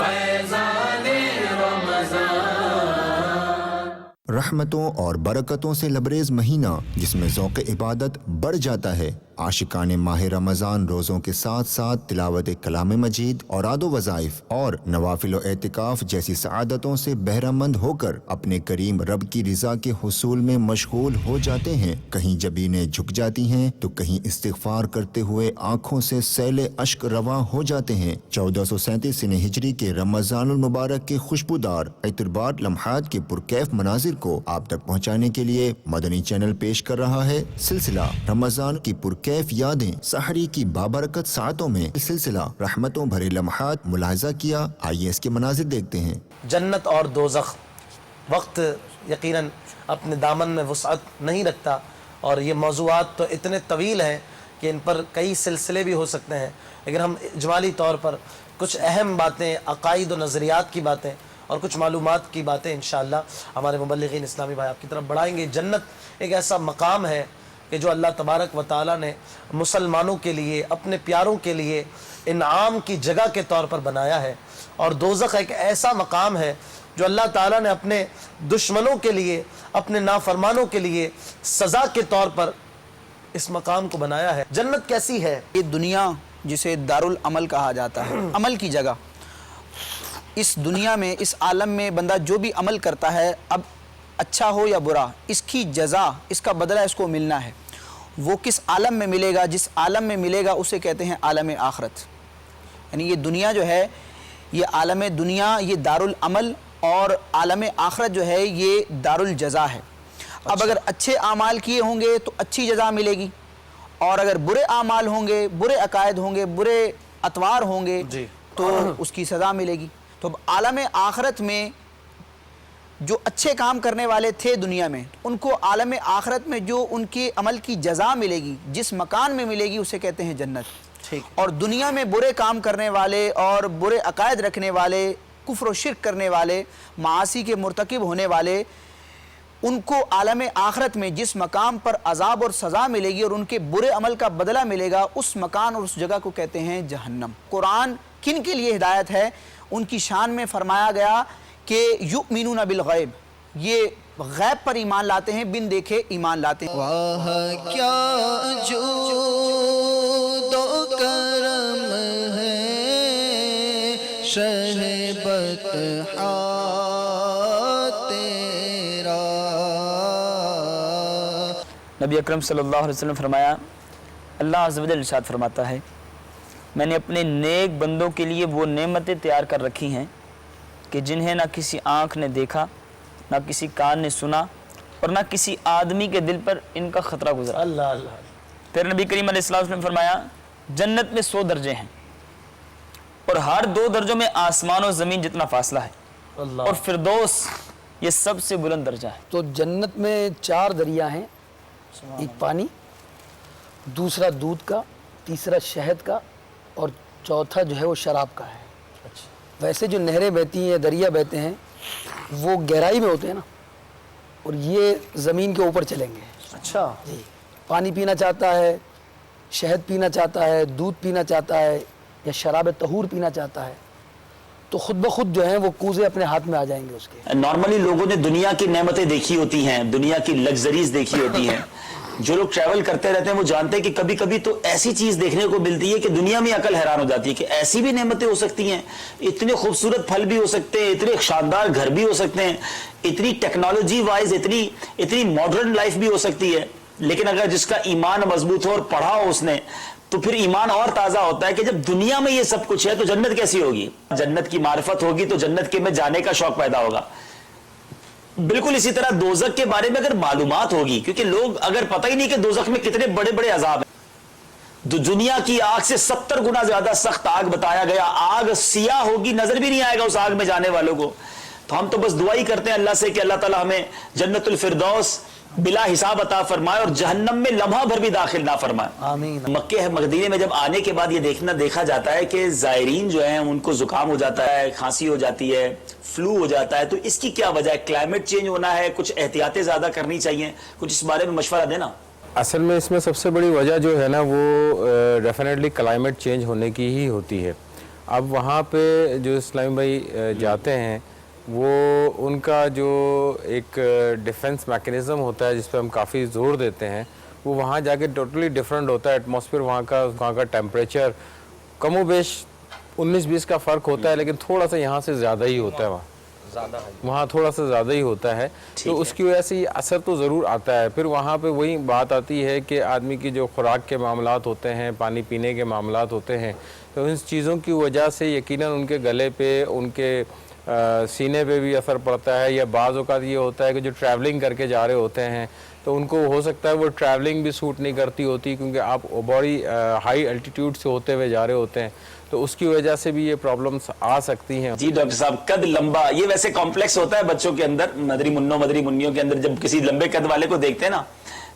فیضان رمضان۔ رحمتوں اور برکتوں سے لبریز مہینہ جس میں ذوق عبادت بڑھ جاتا ہے۔ عاشقان ماہ رمضان روزوں کے ساتھ ساتھ تلاوت کلام مجید اور اوراد و وظائف اور نوافل و اعتکاف جیسی سعادتوں سے بہرہ مند ہو کر اپنے کریم رب کی رضا کے حصول میں مشغول ہو جاتے ہیں۔ کہیں جبینیں جھک جاتی ہیں تو کہیں استغفار کرتے ہوئے آنکھوں سے سیل اشک رواں ہو جاتے ہیں۔ 1437 سن ہجری کے رمضان المبارک کے خوشبودار عطربار لمحات کے پرکیف مناظر کو آپ تک پہنچانے کے لیے مدنی چینل پیش کر رہا ہے سلسلہ رمضان کی پرکیف یادیں۔ سحری کی بابرکت ساعتوں میں سلسلہ رحمتوں بھرے لمحات ملاحظہ کیا، آئیے اس کے مناظر دیکھتے ہیں۔ جنت اور دوزخ، وقت یقیناً اپنے دامن میں وسعت نہیں رکھتا، اور یہ موضوعات تو اتنے طویل ہیں کہ ان پر کئی سلسلے بھی ہو سکتے ہیں، لیکن ہم اجمالی طور پر کچھ اہم باتیں، عقائد و نظریات کی باتیں اور کچھ معلومات کی باتیں انشاءاللہ ہمارے مبلغین اسلامی بھائی آپ کی طرف بڑھائیں گے۔ جنت ایک ایسا مقام ہے کہ جو اللہ تبارک و تعالیٰ نے مسلمانوں کے لیے، اپنے پیاروں کے لیے انعام کی جگہ کے طور پر بنایا ہے، اور دوزخ ایک ایسا مقام ہے جو اللہ تعالیٰ نے اپنے دشمنوں کے لیے، اپنے نافرمانوں کے لیے سزا کے طور پر اس مقام کو بنایا ہے۔ جنت کیسی ہے؟ یہ دنیا جسے دارالعمل کہا جاتا ہے، عمل کی جگہ۔ اس دنیا میں، اس عالم میں بندہ جو بھی عمل کرتا ہے، اب اچھا ہو یا برا، اس کی جزا، اس کا بدلہ اس کو ملنا ہے۔ وہ کس عالم میں ملے گا؟ جس عالم میں ملے گا اسے کہتے ہیں عالم آخرت۔ یعنی یہ دنیا جو ہے، یہ عالم دنیا، یہ دارالعمل، اور عالم آخرت جو ہے یہ دارالجزا ہے۔ اب اگر اچھے اعمال کیے ہوں گے تو اچھی جزا ملے گی، اور اگر برے اعمال ہوں گے، برے عقائد ہوں گے، برے اطوار ہوں گے تو اس کی سزا ملے گی۔ تو عالم آخرت میں جو اچھے کام کرنے والے تھے دنیا میں، ان کو عالم آخرت میں جو ان کے عمل کی جزا ملے گی، جس مکان میں ملے گی، اسے کہتے ہیں جنت۔ اور دنیا میں برے کام کرنے والے اور برے عقائد رکھنے والے، کفر و شرک کرنے والے، معاصی کے مرتکب ہونے والے، ان کو عالم آخرت میں جس مقام پر عذاب اور سزا ملے گی اور ان کے برے عمل کا بدلہ ملے گا، اس مکان اور اس جگہ کو کہتے ہیں جہنم۔ قرآن کن کے لیے ہدایت ہے؟ ان کی شان میں فرمایا گیا کہ یؤمنون بالغیب، یہ غیب پر ایمان لاتے ہیں، بن دیکھے ایمان لاتے ہیں۔ واہ کیا جود و کرم ہے شہ بطحا تیرا۔ نبی اکرم صلی اللہ علیہ وسلم فرمایا، اللہ عز و جل ارشاد فرماتا ہے، میں نے اپنے نیک بندوں کے لیے وہ نعمتیں تیار کر رکھی ہیں کہ جنہیں نہ کسی آنکھ نے دیکھا، نہ کسی کان نے سنا، اور نہ کسی آدمی کے دل پر ان کا خطرہ گزرا۔ اللہ اللہ۔ پھر نبی کریم علیہ السلام نے فرمایا، جنت میں 100 درجے ہیں، اور ہر 2 درجوں میں آسمان و زمین جتنا فاصلہ ہے، اور فردوس یہ سب سے بلند درجہ ہے۔ تو جنت میں 4 دریا ہیں، ایک پانی، دوسرا دودھ کا، تیسرا شہد کا، اور چوتھا جو ہے وہ شراب کا ہے۔ ویسے جو نہریں بہتی ہیں یا دریا بہتے ہیں وہ گہرائی میں ہوتے ہیں نا، اور یہ زمین کے اوپر چلیں گے۔ اچھا جی، پانی پینا چاہتا ہے، شہد پینا چاہتا ہے، دودھ پینا چاہتا ہے، یا شراب طہور پینا چاہتا ہے، تو خود بخود جو ہیں وہ کوزے اپنے ہاتھ میں آ جائیں گے اس کے۔ نارملی لوگوں نے دنیا کی نعمتیں دیکھی ہوتی ہیں، دنیا کی لگژریز دیکھی ہوتی ہیں۔ جو لوگ ٹریول کرتے رہتے ہیں وہ جانتے ہیں کہ کبھی کبھی تو ایسی چیز دیکھنے کو ملتی ہے کہ دنیا میں عقل حیران ہو جاتی ہے کہ ایسی بھی نعمتیں ہو سکتی ہیں، اتنے خوبصورت پھل بھی ہو سکتے ہیں، اتنے شاندار گھر بھی ہو سکتے ہیں، اتنی ٹیکنالوجی وائز اتنی ماڈرن لائف بھی ہو سکتی ہے۔ لیکن اگر جس کا ایمان مضبوط ہو اور پڑھا ہو اس نے، تو پھر ایمان اور تازہ ہوتا ہے کہ جب دنیا میں یہ سب کچھ ہے تو جنت کیسی ہوگی؟ جنت کی معرفت ہوگی تو جنت کے میں جانے کا شوق پیدا ہوگا۔ بالکل اسی طرح دوزخ کے بارے میں اگر معلومات ہوگی، کیونکہ لوگ اگر پتہ ہی نہیں کہ دوزخ میں کتنے بڑے بڑے عذاب ہیں، دنیا کی آگ سے 70 گنا زیادہ سخت آگ بتایا گیا، آگ سیاہ ہوگی، نظر بھی نہیں آئے گا اس آگ میں جانے والوں کو۔ تو ہم تو بس دعا ہی کرتے ہیں اللہ سے کہ اللہ تعالیٰ ہمیں جنت الفردوس بلا حساب عطا فرمائے اور جہنم میں لمحہ بھر بھی داخل نہ فرمائے، آمین۔ مکہ مدینے میں جب آنے کے بعد یہ دیکھا جاتا ہے کہ زائرین جو ہیں ان کو زکام ہو جاتا ہے، کھانسی ہو جاتی ہے، فلو ہو جاتا ہے، تو اس کی کیا وجہ ہے؟ کلائمیٹ چینج ہونا ہے، کچھ احتیاطیں زیادہ کرنی چاہیے، کچھ اس بارے میں مشورہ دینا۔ اصل میں اس میں سب سے بڑی وجہ جو ہے نا وہ ڈیفینیٹلی کلائمیٹ چینج ہونے کی ہی ہوتی ہے، اب وہاں پہ جو اسلامی بھائی جاتے ہیں وہ ان کا جو ایک ڈیفنس میکنزم ہوتا ہے جس پہ ہم کافی زور دیتے ہیں وہ وہاں جا کے ٹوٹلی ڈیفرنٹ ہوتا ہے. ایٹماسفیئر وہاں کا ٹیمپریچر کم و بیش 19-20 کا فرق ہوتا ہے لیکن تھوڑا سا یہاں سے زیادہ ہی ہوتا ہے. وہاں تھوڑا سا زیادہ ہی ہوتا ہے تو اس کی وجہ سے یہ اثر تو ضرور آتا ہے. پھر وہاں پہ وہی بات آتی ہے کہ آدمی کی جو خوراک کے معاملات ہوتے ہیں, پانی پینے کے معاملات ہوتے ہیں, تو ان چیزوں کی وجہ سے یقیناً ان کے گلے پہ, ان کے سینے پہ بھی اثر پڑتا ہے. یا بعض اوقات یہ ہوتا ہے کہ جو ٹریولنگ کر کے جا رہے ہوتے ہیں تو ان کو ہو سکتا ہے وہ ٹریولنگ بھی سوٹ نہیں کرتی ہوتی کیونکہ آپ بڑی ہائی الٹیٹیوڈ سے ہوتے ہوئے جا رہے ہوتے ہیں, تو اس کی وجہ سے بھی یہ پرابلمس آ سکتی ہیں. جی ڈاکٹر صاحب, قد لمبا یہ ویسے کمپلیکس ہوتا ہے بچوں کے اندر, مدری منوں کے اندر. جب کسی لمبے قد والے کو دیکھتے ہیں نا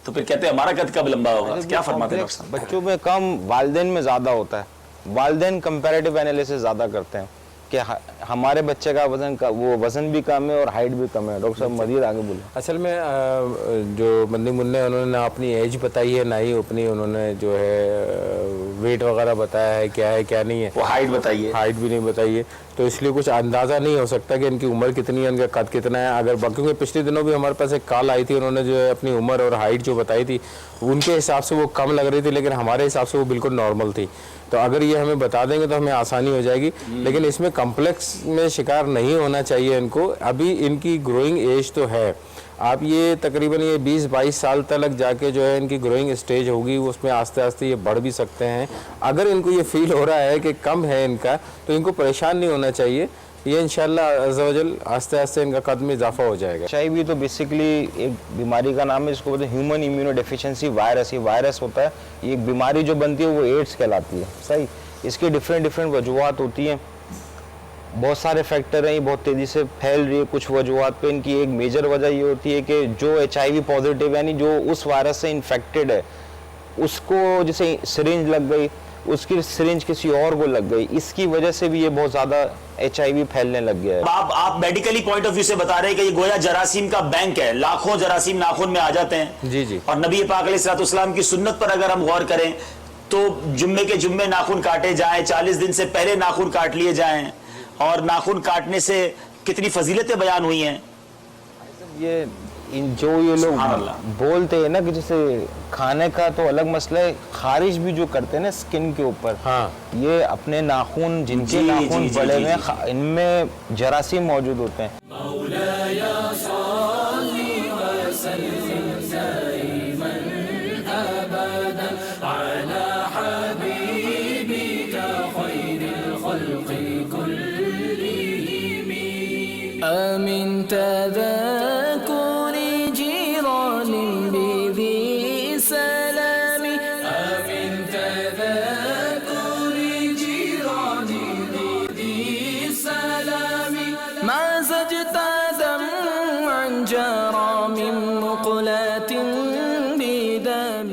تو پھر کہتے ہیں ہمارا قد کب لمبا ہوگا. کیا فرماتے ہیں ڈاکٹر صاحب؟ بچوں میں کم, والدین میں زیادہ ہوتا ہے. والدین کمپیریٹیو انالیسس زیادہ کرتے ہیں کہ ہمارے بچے کا وہ وزن بھی کم ہے اور ہائٹ بھی کم ہے. ڈاکٹر صاحب مزید آگے بولیں. اصل میں جو مدنی منع انہوں نے اپنی ایج بتائی ہے, نہ ہی اپنی انہوں نے جو ہے ویٹ وغیرہ بتایا ہے کیا نہیں ہے. وہ ہائٹ بتائیے, ہائٹ بھی نہیں بتائیے, تو اس لیے کچھ اندازہ نہیں ہو سکتا کہ ان کی عمر کتنی ہے, ان کا قد کتنا ہے. اگر کیونکہ پچھلے دنوں بھی ہمارے پاس ایک کال آئی تھی, انہوں نے جو ہے اپنی عمر اور ہائٹ جو بتائی تھی ان کے حساب سے وہ کم لگ رہی تھی لیکن ہمارے حساب سے وہ بالکل نارمل تھی. تو اگر یہ ہمیں بتا دیں گے تو ہمیں آسانی ہو جائے گی. لیکن اس میں کمپلیکس میں شکار نہیں ہونا چاہیے ان کو. ابھی ان کی گروئنگ ایج تو ہے, آپ یہ تقریباً یہ 20-22 سال تک جا کے جو ہے ان کی گروئنگ اسٹیج ہوگی, اس میں آہستہ آہستہ یہ بڑھ بھی سکتے ہیں. اگر ان کو یہ فیل ہو رہا ہے کہ کم ہے ان کا تو ان کو پریشان نہیں ہونا چاہیے. یہ انشاءاللہ عز و جل آہستہ آہستہ ان کا قد میں اضافہ ہو جائے گا. HIV تو بیسیکلی ایک بیماری کا نام ہے, اس کو بولتے ہیں ہیومن امیونو ڈیفیشنسی وائرس. یہ وائرس ہوتا ہے, یہ ایک بیماری جو بنتی ہے وہ ایڈس کہلاتی ہے. صحیح, اس کی ڈیفرنٹ وجوہات ہوتی ہیں, بہت سارے فیکٹر ہیں, یہ بہت تیزی سے پھیل رہی ہے. کچھ وجوہات پہ ان کی ایک میجر وجہ یہ ہوتی ہے کہ جو HIV پازیٹیو یعنی جو اس وائرس سے انفیکٹڈ ہے اس کو جیسے سرنج لگ گئی, اس کی سرنج کسی اور کو لگ گئی, اس کی وجہ سے بھی یہ بہت زیادہ HIV پھیلنے لگ گیا ہے. آپ میڈیکلی پوائنٹ آف ویو سے بتا رہے ہیں کہ یہ گویا جراثیم کا بینک ہے, لاکھوں جراثیم ناخن میں آ جاتے ہیں. جی. اور نبی پاک علیہ الصلوۃ والسلام کی سنت پر اگر ہم غور کریں تو جمعے کے جمعے ناخن کاٹے جائیں, 40 دن سے پہلے ناخن کاٹ لیے جائیں, اور ناخن کاٹنے سے کتنی فضیلتیں بیان ہوئی ہیں. یہ جو یہ لوگ بولتے ہیں نا کہ جیسے کھانے کا تو الگ مسئلہ ہے, خارج بھی جو کرتے ہیں نا اسکن کے اوپر, یہ اپنے ناخن جن کے ناخن بڑے ہوئے ہیں ان میں جراثیم موجود ہوتے ہیں. من تذكر جيران بذي سلام, من تذكر جيران بذي سلام, ما زجت دمعا جرى من مقلات بدم.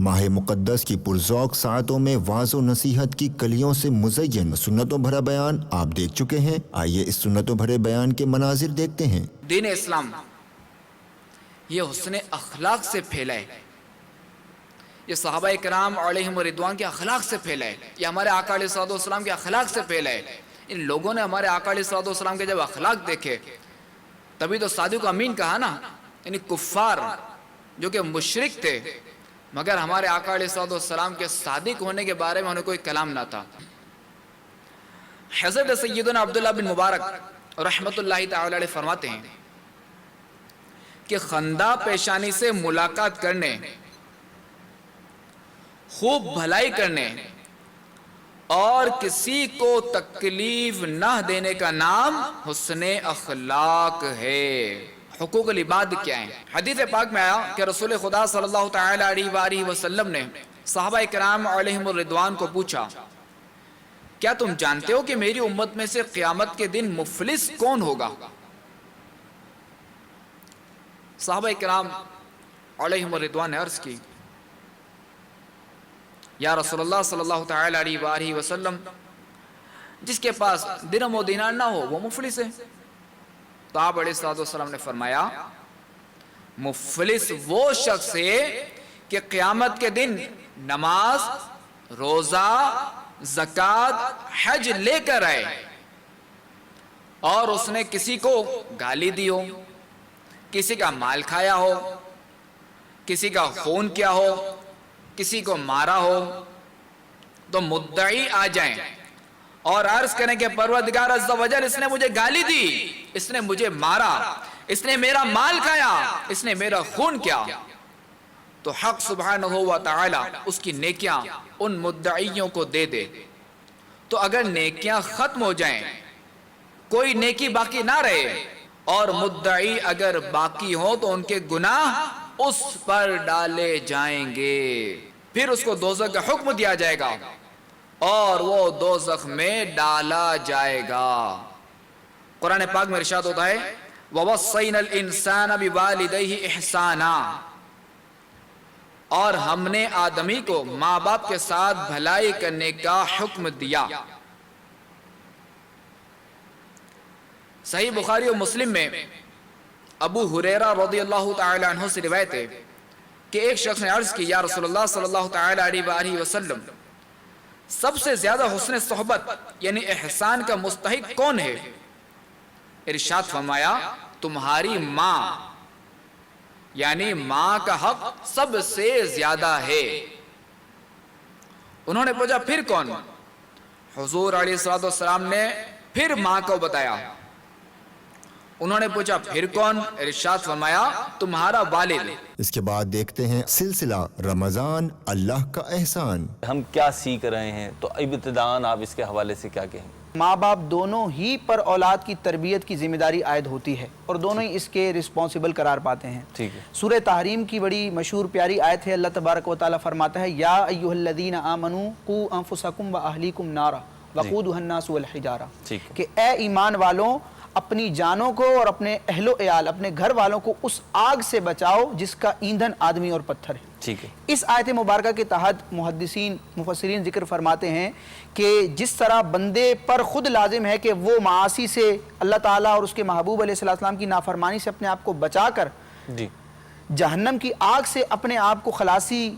ماہ مقدس کی پرذوق ساعتوں میں واعظ و نصیحت کی کلیوں سے مزین سنتوں بھرا بیان آپ دیکھ چکے ہیں. آئیے اس سنتوں بھرے بیان کے مناظر دیکھتے ہیں. دین اسلام یہ حسن اخلاق سے پھیلا ہے, یہ صحابہ کرام علیہم رضوان کے اخلاق سے پھیلا ہے, یہ ہمارے آقا علیہ الصلوۃ والسلام کے اخلاق سے پھیلا ہے. ان لوگوں نے ہمارے آقا علیہ الصلوۃ والسلام کے جب اخلاق دیکھے تبھی تو صادق امین کہا نا. یعنی کفار جو کہ مشرک تھے مگر ہمارے آقا علیہ الصلوۃ والسلام کے صادق ہونے کے بارے میں انہیں کوئی کلام نہ تھا. حضرت سیدنا عبداللہ بن مبارک رحمت اللہ تعالی علیہ فرماتے ہیں کہ خندہ پیشانی سے ملاقات کرنے, خوب بھلائی کرنے اور کسی کو تکلیف نہ دینے کا نام حسن اخلاق ہے. حقوق العباد کیا ہیں؟ حدیث پاک میں آیا کہ رسول خدا صلی اللہ تعالی علیہ وآلہ وسلم نے صحابہ کرام علیہم الرضوان کو پوچھا, کیا تم جانتے ہو کہ میری امت میں سے قیامت کے دن مفلس کون ہوگا؟ صحابہ کرام علیہم الرضوان نے عرض کی, یا رسول اللہ صلی اللہ تعالی علیہ وآلہ وسلم, جس کے پاس درہم و دینار نہ ہو وہ مفلس ہے. تو آپ علیہ الصلوۃ والسلام نے فرمایا, مفلس وہ شخص ہے کہ قیامت کے دن نماز, روزہ, زکات حج لے کر آئے اور اس نے کسی کو گالی دی ہو، کسی کا مال کھایا ہو، کسی کا خون کیا ہو، کسی کو مارا ہو، تو مدعی آ جائیں اور عرض کریں کہ پروردگار عز و جل اس نے مجھے گالی دی، اس نے مجھے مارا، اس نے میرا مال کھایا، اس نے میرا خون کیا، تو حق سبحانہ و تعالی اس کی نیکیاں ان مدعیوں کو دے دے۔ تو اگر نیکیاں ختم ہو جائیں، کوئی نیکی باقی نہ رہے، اور مدعی اگر باقی ہوں تو ان کے گناہ اس پر ڈالے جائیں گے، پھر اس کو دوزخ کا حکم دیا جائے گا اور وہ دوزخ میں ڈالا جائے گا۔ قرآن پاک میں ارشاد ہوتا ہے وَوَصَّيْنَا الْإِنسَانَ بِوَالِدَيْهِ إِحْسَانًا، اور ہم نے آدمی کو ماں باپ کے ساتھ بھلائی کرنے کا حکم دیا۔ صحیح بخاری و مسلم میں ابو ہریرہ رضی اللہ تعالی عنہ سے روایت ہے کہ ایک شخص نے عرض کی یا رسول اللہ صلی اللہ تعالی علیہ وآلہ وسلم، سب سے زیادہ حسن صحبت یعنی احسان کا مستحق کون ہے؟ ارشاد فرمایا تمہاری ماں، یعنی ماں کا حق سب سے زیادہ ہے۔ انہوں نے پوچھا پھر کون؟ حضور علیہ السلام نے پھر ماں کو بتایا۔ انہوں نے پوچھا پھر کون؟ ارشاد فرمایا تمہارا والد۔ اس کے بعد دیکھتے ہیں سلسلہ رمضان اللہ کا احسان۔ ہم کیا سیکھ رہے ہیں، تو ابتداءً آپ اس کے حوالے سے کیا کہیں؟ ماں باپ دونوں ہی پر اولاد کی تربیت کی ذمہ داری عائد ہوتی ہے اور دونوں ہی اس کے رسپانسبل قرار پاتے ہیں۔ ٹھیک ہے۔ سورہ تحریم کی بڑی مشہور پیاری آیت ہے، اللہ تبارک و تعالیٰ فرماتا ہے یا ایھا الذین آمنوا قوا انفسکم واہلیکم نارا وقودھا الناس والحجارہ، کہ اے ایمان والوں اپنی جانوں کو اور اپنے اہل و عیال، اپنے گھر والوں کو اس آگ سے بچاؤ جس کا ایندھن آدمی اور پتھر ہے۔ ٹھیک ہے۔ اس آیت مبارکہ کے تحت محدثین مفسرین ذکر فرماتے ہیں کہ جس طرح بندے پر خود لازم ہے کہ وہ معاصی سے، اللہ تعالیٰ اور اس کے محبوب علیہ السلام کی نافرمانی سے اپنے آپ کو بچا کر جہنم کی آگ سے اپنے آپ کو خلاصی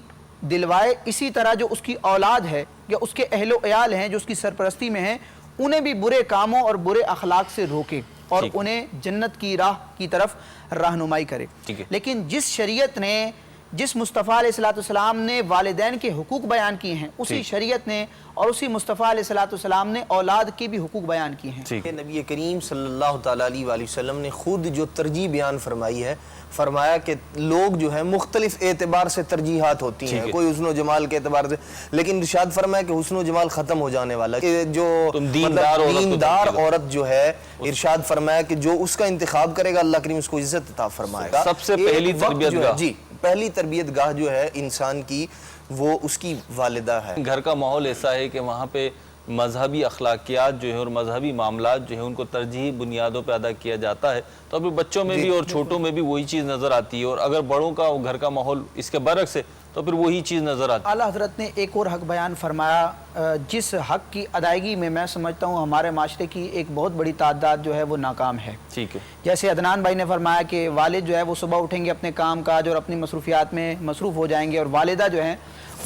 دلوائے، اسی طرح جو اس کی اولاد ہے یا اس کے اہل و عیال ہیں جو اس کی سرپرستی میں ہیں، انہیں بھی برے کاموں اور برے اخلاق سے روکے اور انہیں جنت کی راہ کی طرف رہنمائی کرے۔ لیکن جس شریعت نے، جس مصطفیٰ علیہ السلام نے والدین کے حقوق بیان کیے ہیں، اسی شریعت نے اور اسی مصطفیٰ علیہ السلام نے اولاد کے بھی حقوق بیان کیے ہیں۔ نبی کریم صلی اللہ تعالیٰ علیہ وآلہ وسلم نے خود جو ترجیح بیان فرمائی ہے، فرمایا کہ لوگ جو ہے مختلف اعتبار سے ترجیحات ہوتی ہیں، کوئی حسن و جمال کے اعتبار سے، لیکن ارشاد فرمایا کہ حسن و جمال ختم ہو جانے والا، کہ جو دیندار عورت جو ہے، ارشاد فرمایا کہ جو اس کا انتخاب کرے گا اللہ کریم اس کو عزت عطا فرمائے گا۔ سب سے پہلی تربیت گاہ، جی پہلی تربیت گاہ جو ہے انسان کی، وہ اس کی والدہ ہے۔ گھر کا ماحول ایسا ہے کہ وہاں پہ مذہبی اخلاقیات جو ہیں اور مذہبی معاملات جو ہیں ان کو ترجیحی بنیادوں پہ ادا کیا جاتا ہے، تو ابھی بچوں میں بھی اور چھوٹوں میں بھی وہی چیز نظر آتی ہے، اور اگر بڑوں کا گھر کا ماحول اس کے برعکس ہے تو پھر وہی چیز نظر آتی ہے۔ اعلیٰ حضرت نے ایک اور حق بیان فرمایا جس حق کی ادائیگی میں سمجھتا ہوں ہمارے معاشرے کی ایک بہت بڑی تعداد جو ہے وہ ناکام ہے۔ ٹھیک ہے۔ جیسے عدنان بھائی نے فرمایا کہ والد جو ہے وہ صبح اٹھیں گے، اپنے کام کاج اور اپنی مصروفیات میں مصروف ہو جائیں گے، اور والدہ جو ہیں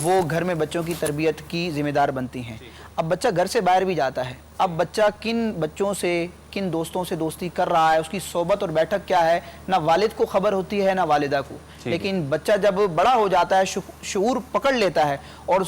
وہ گھر میں بچوں کی تربیت کی ذمہ دار بنتی ہیں۔ اب بچہ گھر سے باہر بھی جاتا ہے، اب بچہ کن بچوں سے، کن دوستوں سے دوستی کر رہا ہے، اس کی صحبت اور بیٹھک کیا ہے، نہ والد کو خبر ہوتی ہے نہ والدہ کو۔ لیکن بچہ جب بڑا ہو جاتا ہے، شعور پکڑ لیتا ہے، اور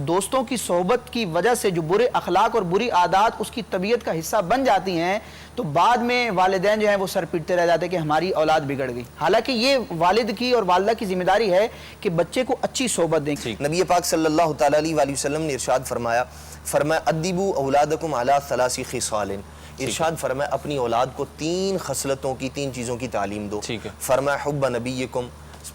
دوستوں کی صحبت کی وجہ سے جو برے اخلاق اور بری عادات اس کی طبیعت کا حصہ بن جاتی ہیں، تو بعد میں والدین جو ہیں وہ سر پیٹتے رہ جاتے ہیں کہ ہماری اولاد بگڑ گئی، حالانکہ یہ والد کی اور والدہ کی ذمہ داری ہے کہ بچے کو اچھی صحبت دیں۔ نبی پاک صلی اللہ تعالیٰ علیہ وآلہ وسلم نے ارشاد فرمایا ادبوا اولادکم علی ثلاث خصال، ارشاد فرمایا اپنی اولاد کو 3 خصلتوں کی، 3 چیزوں کی تعلیم دو۔ فرمایا حب نبیکم،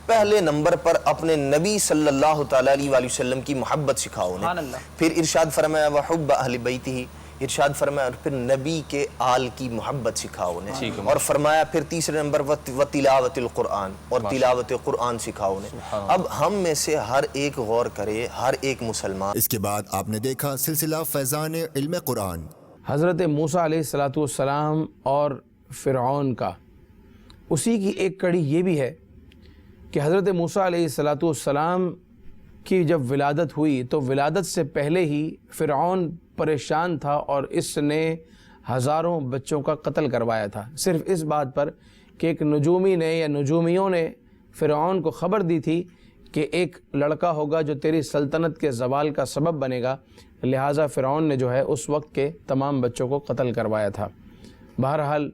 پہلے نمبر پر اپنے نبی صلی اللہ تعالیٰ علیہ وآلہ وسلم کی محبت سکھاؤ انہیں۔ پھر ارشاد فرمایا وحب اہل بیتہ، ارشاد فرمایا اور پھر نبی کے آل کی محبت سکھاؤ انہیں، اور فرمایا پھر تیسرے نمبر وتلاوت القرآن، اور تلاوت قرآن سکھاؤ انہیں۔ اب ہم میں سے ہر ایک غور کرے، ہر ایک مسلمان۔ اس کے بعد آپ نے دیکھا سلسلہ فیضان علم قرآن۔ حضرت موسیٰ علیہ السلام اور فرعون کا، اسی کی ایک کڑی یہ بھی ہے کہ حضرت موسیٰ علیہ السلام کی جب ولادت ہوئی تو ولادت سے پہلے ہی فرعون پریشان تھا اور اس نے ہزاروں بچوں کا قتل کروایا تھا، صرف اس بات پر کہ ایک نجومی نے یا نجومیوں نے فرعون کو خبر دی تھی کہ ایک لڑکا ہوگا جو تیری سلطنت کے زوال کا سبب بنے گا، لہٰذا فرعون نے جو ہے اس وقت کے تمام بچوں کو قتل کروایا تھا۔ بہرحال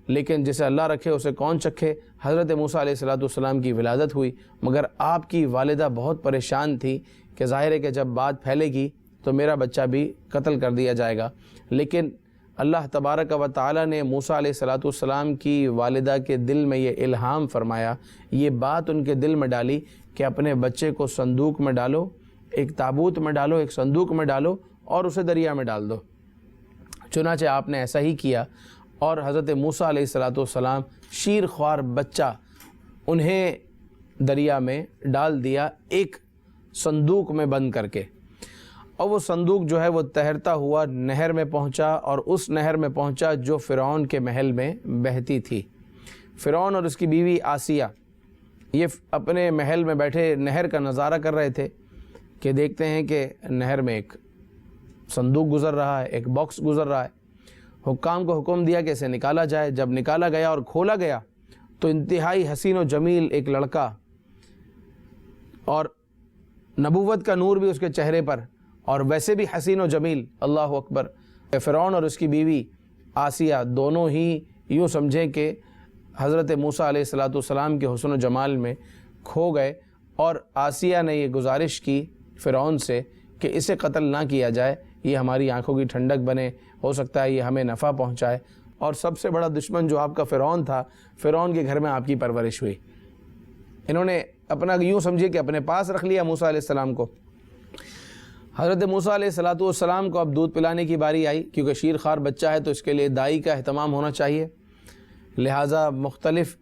لیکن جسے اللہ رکھے اسے کون چکھے، حضرت موسیٰ علیہ السلام کی ولادت ہوئی، مگر آپ کی والدہ بہت پریشان تھی کہ ظاہر ہے کہ جب بات پھیلے گی تو میرا بچہ بھی قتل کر دیا جائے گا، لیکن اللہ تبارک و تعالی نے موسیٰ علیہ السلام کی والدہ کے دل میں یہ الہام فرمایا، یہ بات ان کے دل میں ڈالی کہ اپنے بچے کو صندوق میں ڈالو، ایک تابوت میں ڈالو، ایک صندوق میں ڈالو اور اسے دریا میں ڈال دو۔ چنانچہ آپ نے ایسا ہی کیا اور حضرت موسیٰ علیہ السلام شیر خوار بچہ انہیں دریا میں ڈال دیا ایک صندوق میں بند کر کے، اور وہ صندوق جو ہے وہ تیرتا ہوا نہر میں پہنچا اور اس نہر میں پہنچا جو فرعون کے محل میں بہتی تھی۔ فرعون اور اس کی بیوی آسیہ یہ اپنے محل میں بیٹھے نہر کا نظارہ کر رہے تھے کہ دیکھتے ہیں کہ نہر میں ایک صندوق گزر رہا ہے، ایک باکس گزر رہا ہے۔ حکام کو حکم دیا کہ اسے نکالا جائے۔ جب نکالا گیا اور کھولا گیا تو انتہائی حسین و جمیل ایک لڑکا، اور نبوت کا نور بھی اس کے چہرے پر، اور ویسے بھی حسین و جمیل، اللہ اکبر۔ فرعون اور اس کی بیوی آسیہ دونوں ہی یوں سمجھیں کہ حضرت موسیٰ علیہ السلام کے حسن و جمال میں کھو گئے، اور آسیہ نے یہ گزارش کی فرعون سے کہ اسے قتل نہ کیا جائے، یہ ہماری آنکھوں کی ٹھنڈک بنے، ہو سکتا ہے یہ ہمیں نفع پہنچائے۔ اور سب سے بڑا دشمن جو آپ کا فرعون تھا، فرعون کے گھر میں آپ کی پرورش ہوئی۔ انہوں نے اپنا یوں سمجھے کہ اپنے پاس رکھ لیا موسیٰ علیہ السلام کو۔ حضرت موسیٰ علیہ السلام کو اب دودھ پلانے کی باری آئی، کیونکہ شیر خوار بچہ ہے تو اس کے لیے دائی کا اہتمام ہونا چاہیے، لہٰذا مختلف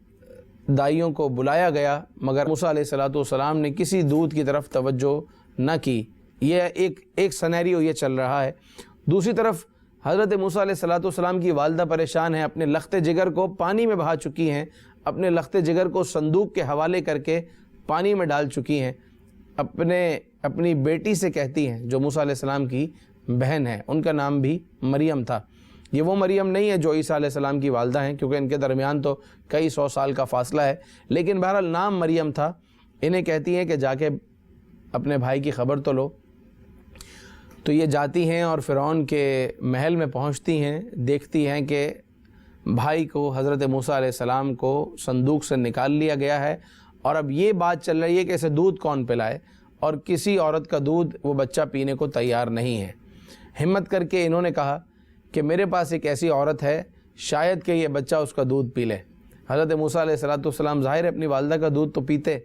دائیوں کو بلایا گیا، مگر موسیٰ علیہ السلام نے کسی دودھ کی طرف توجہ نہ کی۔ یہ ایک سینیریو یہ چل رہا ہے۔ دوسری طرف حضرت موسیٰ علیہ السلام کی والدہ پریشان ہیں، اپنے لخت جگر کو پانی میں بہا چکی ہیں، اپنے لخت جگر کو صندوق کے حوالے کر کے پانی میں ڈال چکی ہیں۔ اپنی بیٹی سے کہتی ہیں جو موسیٰ علیہ السلام کی بہن ہے، ان کا نام بھی مریم تھا۔ یہ وہ مریم نہیں ہے جو عیسیٰ علیہ السلام کی والدہ ہیں، کیونکہ ان کے درمیان تو کئی 100 سال کا فاصلہ ہے، لیکن بہرحال نام مریم تھا۔ انہیں کہتی ہیں کہ جا کے اپنے بھائی کی خبر تو لو۔ تو یہ جاتی ہیں اور فرعون کے محل میں پہنچتی ہیں، دیکھتی ہیں کہ بھائی کو حضرت موسیٰ علیہ السلام کو صندوق سے نکال لیا گیا ہے، اور اب یہ بات چل رہی ہے کہ اسے دودھ کون پلائے، اور کسی عورت کا دودھ وہ بچہ پینے کو تیار نہیں ہے۔ ہمت کر کے انہوں نے کہا کہ میرے پاس ایک ایسی عورت ہے، شاید کہ یہ بچہ اس کا دودھ پی لے۔ حضرت موسیٰ علیہ السلام ظاہر ہے اپنی والدہ کا دودھ تو پیتے۔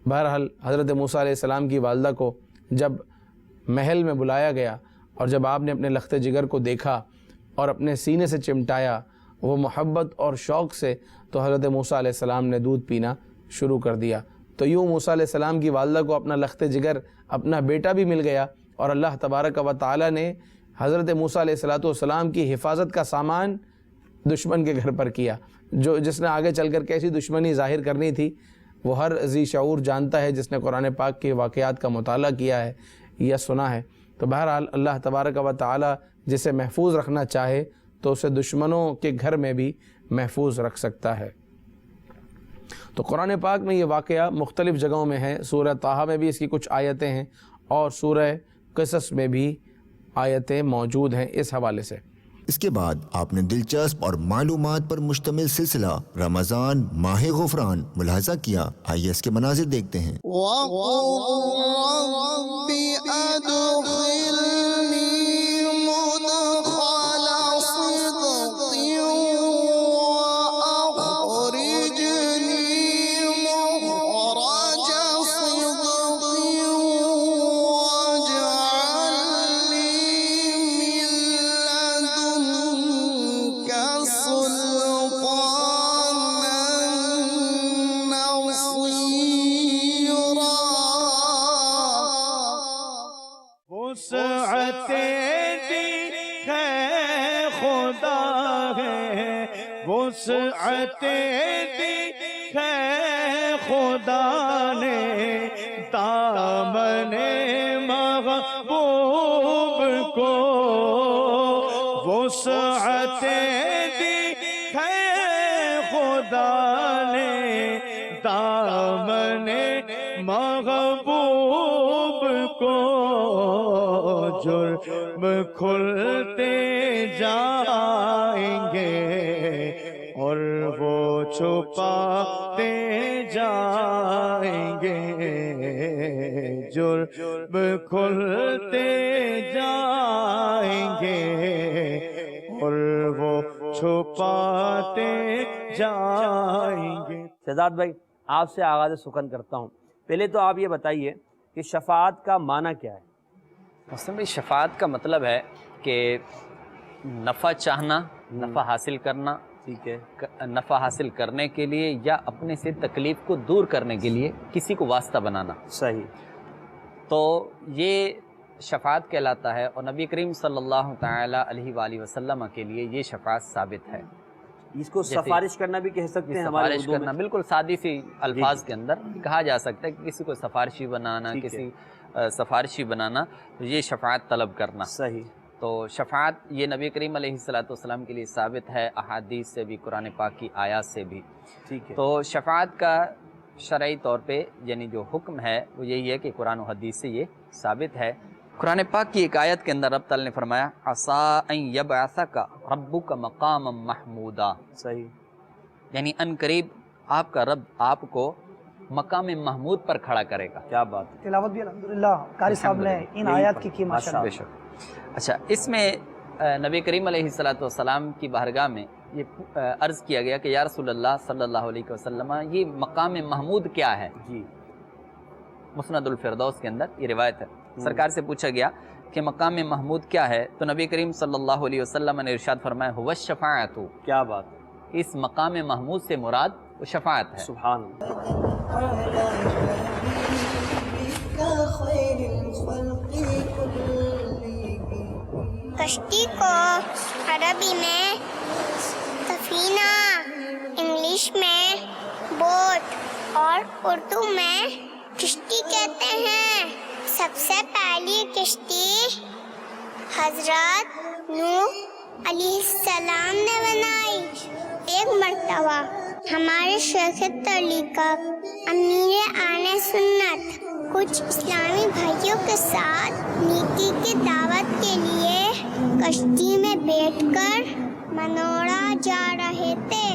بہرحال حضرت موسیٰ علیہ السلام کی والدہ کو جب محل میں بلایا گیا اور جب آپ نے اپنے لخت جگر کو دیکھا اور اپنے سینے سے چمٹایا وہ محبت اور شوق سے، تو حضرت موسیٰ علیہ السلام نے دودھ پینا شروع کر دیا۔ تو یوں موسیٰ علیہ السلام کی والدہ کو اپنا لخت جگر، اپنا بیٹا بھی مل گیا، اور اللہ تبارک و تعالی نے حضرت موسیٰ علیہ السلام کی حفاظت کا سامان دشمن کے گھر پر کیا۔ جس نے آگے چل کر کیسی دشمنی ظاہر کرنی تھی وہ ہر ذی شعور جانتا ہے، جس نے قرآن پاک کے واقعات کا مطالعہ کیا ہے یا سنا ہے۔ تو بہرحال اللہ تبارک و تعالی جسے محفوظ رکھنا چاہے تو اسے دشمنوں کے گھر میں بھی محفوظ رکھ سکتا ہے۔ تو قرآن پاک میں یہ واقعہ مختلف جگہوں میں ہے، سورہ طٰہٰ میں بھی اس کی کچھ آیتیں ہیں، اور سورہ قصص میں بھی آیتیں موجود ہیں اس حوالے سے۔ اس کے بعد آپ نے دلچسپ اور معلومات پر مشتمل سلسلہ رمضان ماہ غفران ملاحظہ کیا۔ آئیے اس کے مناظر دیکھتے ہیں۔ وسعتیں دی ہے خدا نے دامن محبوب کو وسعتیں دی ہے خدا نے دامن محبوب کو جرم کھلتے جائیں گے اور وہ چھپاتے جائیں گے جرم کھلتے جائیں گے اور وہ چھپاتے جائیں گے۔ شہزاد بھائی آپ سے آغاز سخن کرتا ہوں، پہلے تو آپ یہ بتائیے کہ شفاعت کا معنی کیا ہے؟ مثلاً بھائی شفاعت کا مطلب ہے کہ نفع چاہنا، نفع حاصل کرنا، ٹھیک ہے، نفع حاصل کرنے کے لیے یا اپنے سے تکلیف کو دور کرنے کے لیے کسی کو واسطہ بنانا۔ صحیح، تو یہ شفاعت کہلاتا ہے، اور نبی کریم صلی اللہ تعالیٰ علیہ وآلہ وسلم کے لیے یہ شفاعت ثابت ہے۔ اس کو سفارش کرنا بھی کہہ سکتے ہیں ہمارے سفارش کرنا، بالکل سادی سی الفاظ کے اندر کہا جا سکتا ہے کہ کسی کو سفارشی بنانا، کسی سفارشی بنانا، یہ شفاعت طلب کرنا۔ صحیح، تو شفاعت یہ نبی کریم علیہ السلام کے لیے ثابت ہے، احادیث سے بھی، قرآن پاک کی آیات سے بھی۔ ٹھیک ہے، تو شفاعت کا شرعی طور پہ یعنی جو حکم ہے وہ یہی ہے کہ قرآن و حدیث سے یہ ثابت ہے۔ قرآن پاک کی ایک آیت کے اندر رب تعالی نے فرمایا عَسَىٰ أَن يَبْعَثَكَ رَبُّكَ مَقَامًا مَحْمُودًا، صحیح، یعنی ان قریب آپ کا رب آپ کو مقام محمود پر کھڑا کرے گا۔ کیا بات، تلاوت بھی الحمدللہ قاری صاحب نے ان آیات کی ماشاءاللہ۔ بے شک۔ اچھا، اس میں نبی کریم علیہ السلام کی بارگاہ میں یہ عرض کیا گیا کہ یا رسول اللہ صلی اللہ علیہ وسلم یہ مقام محمود کیا ہے؟ جی، مسند الفردوس کے اندر یہ روایت ہے، سرکار سے پوچھا گیا کہ مقام محمود کیا ہے، تو نبی کریم صلی اللہ علیہ وسلم نے ارشاد فرمایا هو الشفاعۃ، کیا بات، اس مقام محمود سے مراد وہ شفاعت ہے۔ سبحان اللہ۔ کشتی کو عربی میں سفینہ، انگلش میں بوٹ اور اردو میں کشتی کہتے ہیں۔ سب سے پہلی کشتی حضرت نوح علیہ السلام نے بنائی۔ ایک مرتبہ ہمارے شیخ طریقت امیر آن سنت کچھ اسلامی بھائیوں کے ساتھ نیکی کی دعوت کے لیے کشتی میں بیٹھ کر منوڑا جا رہے تھے،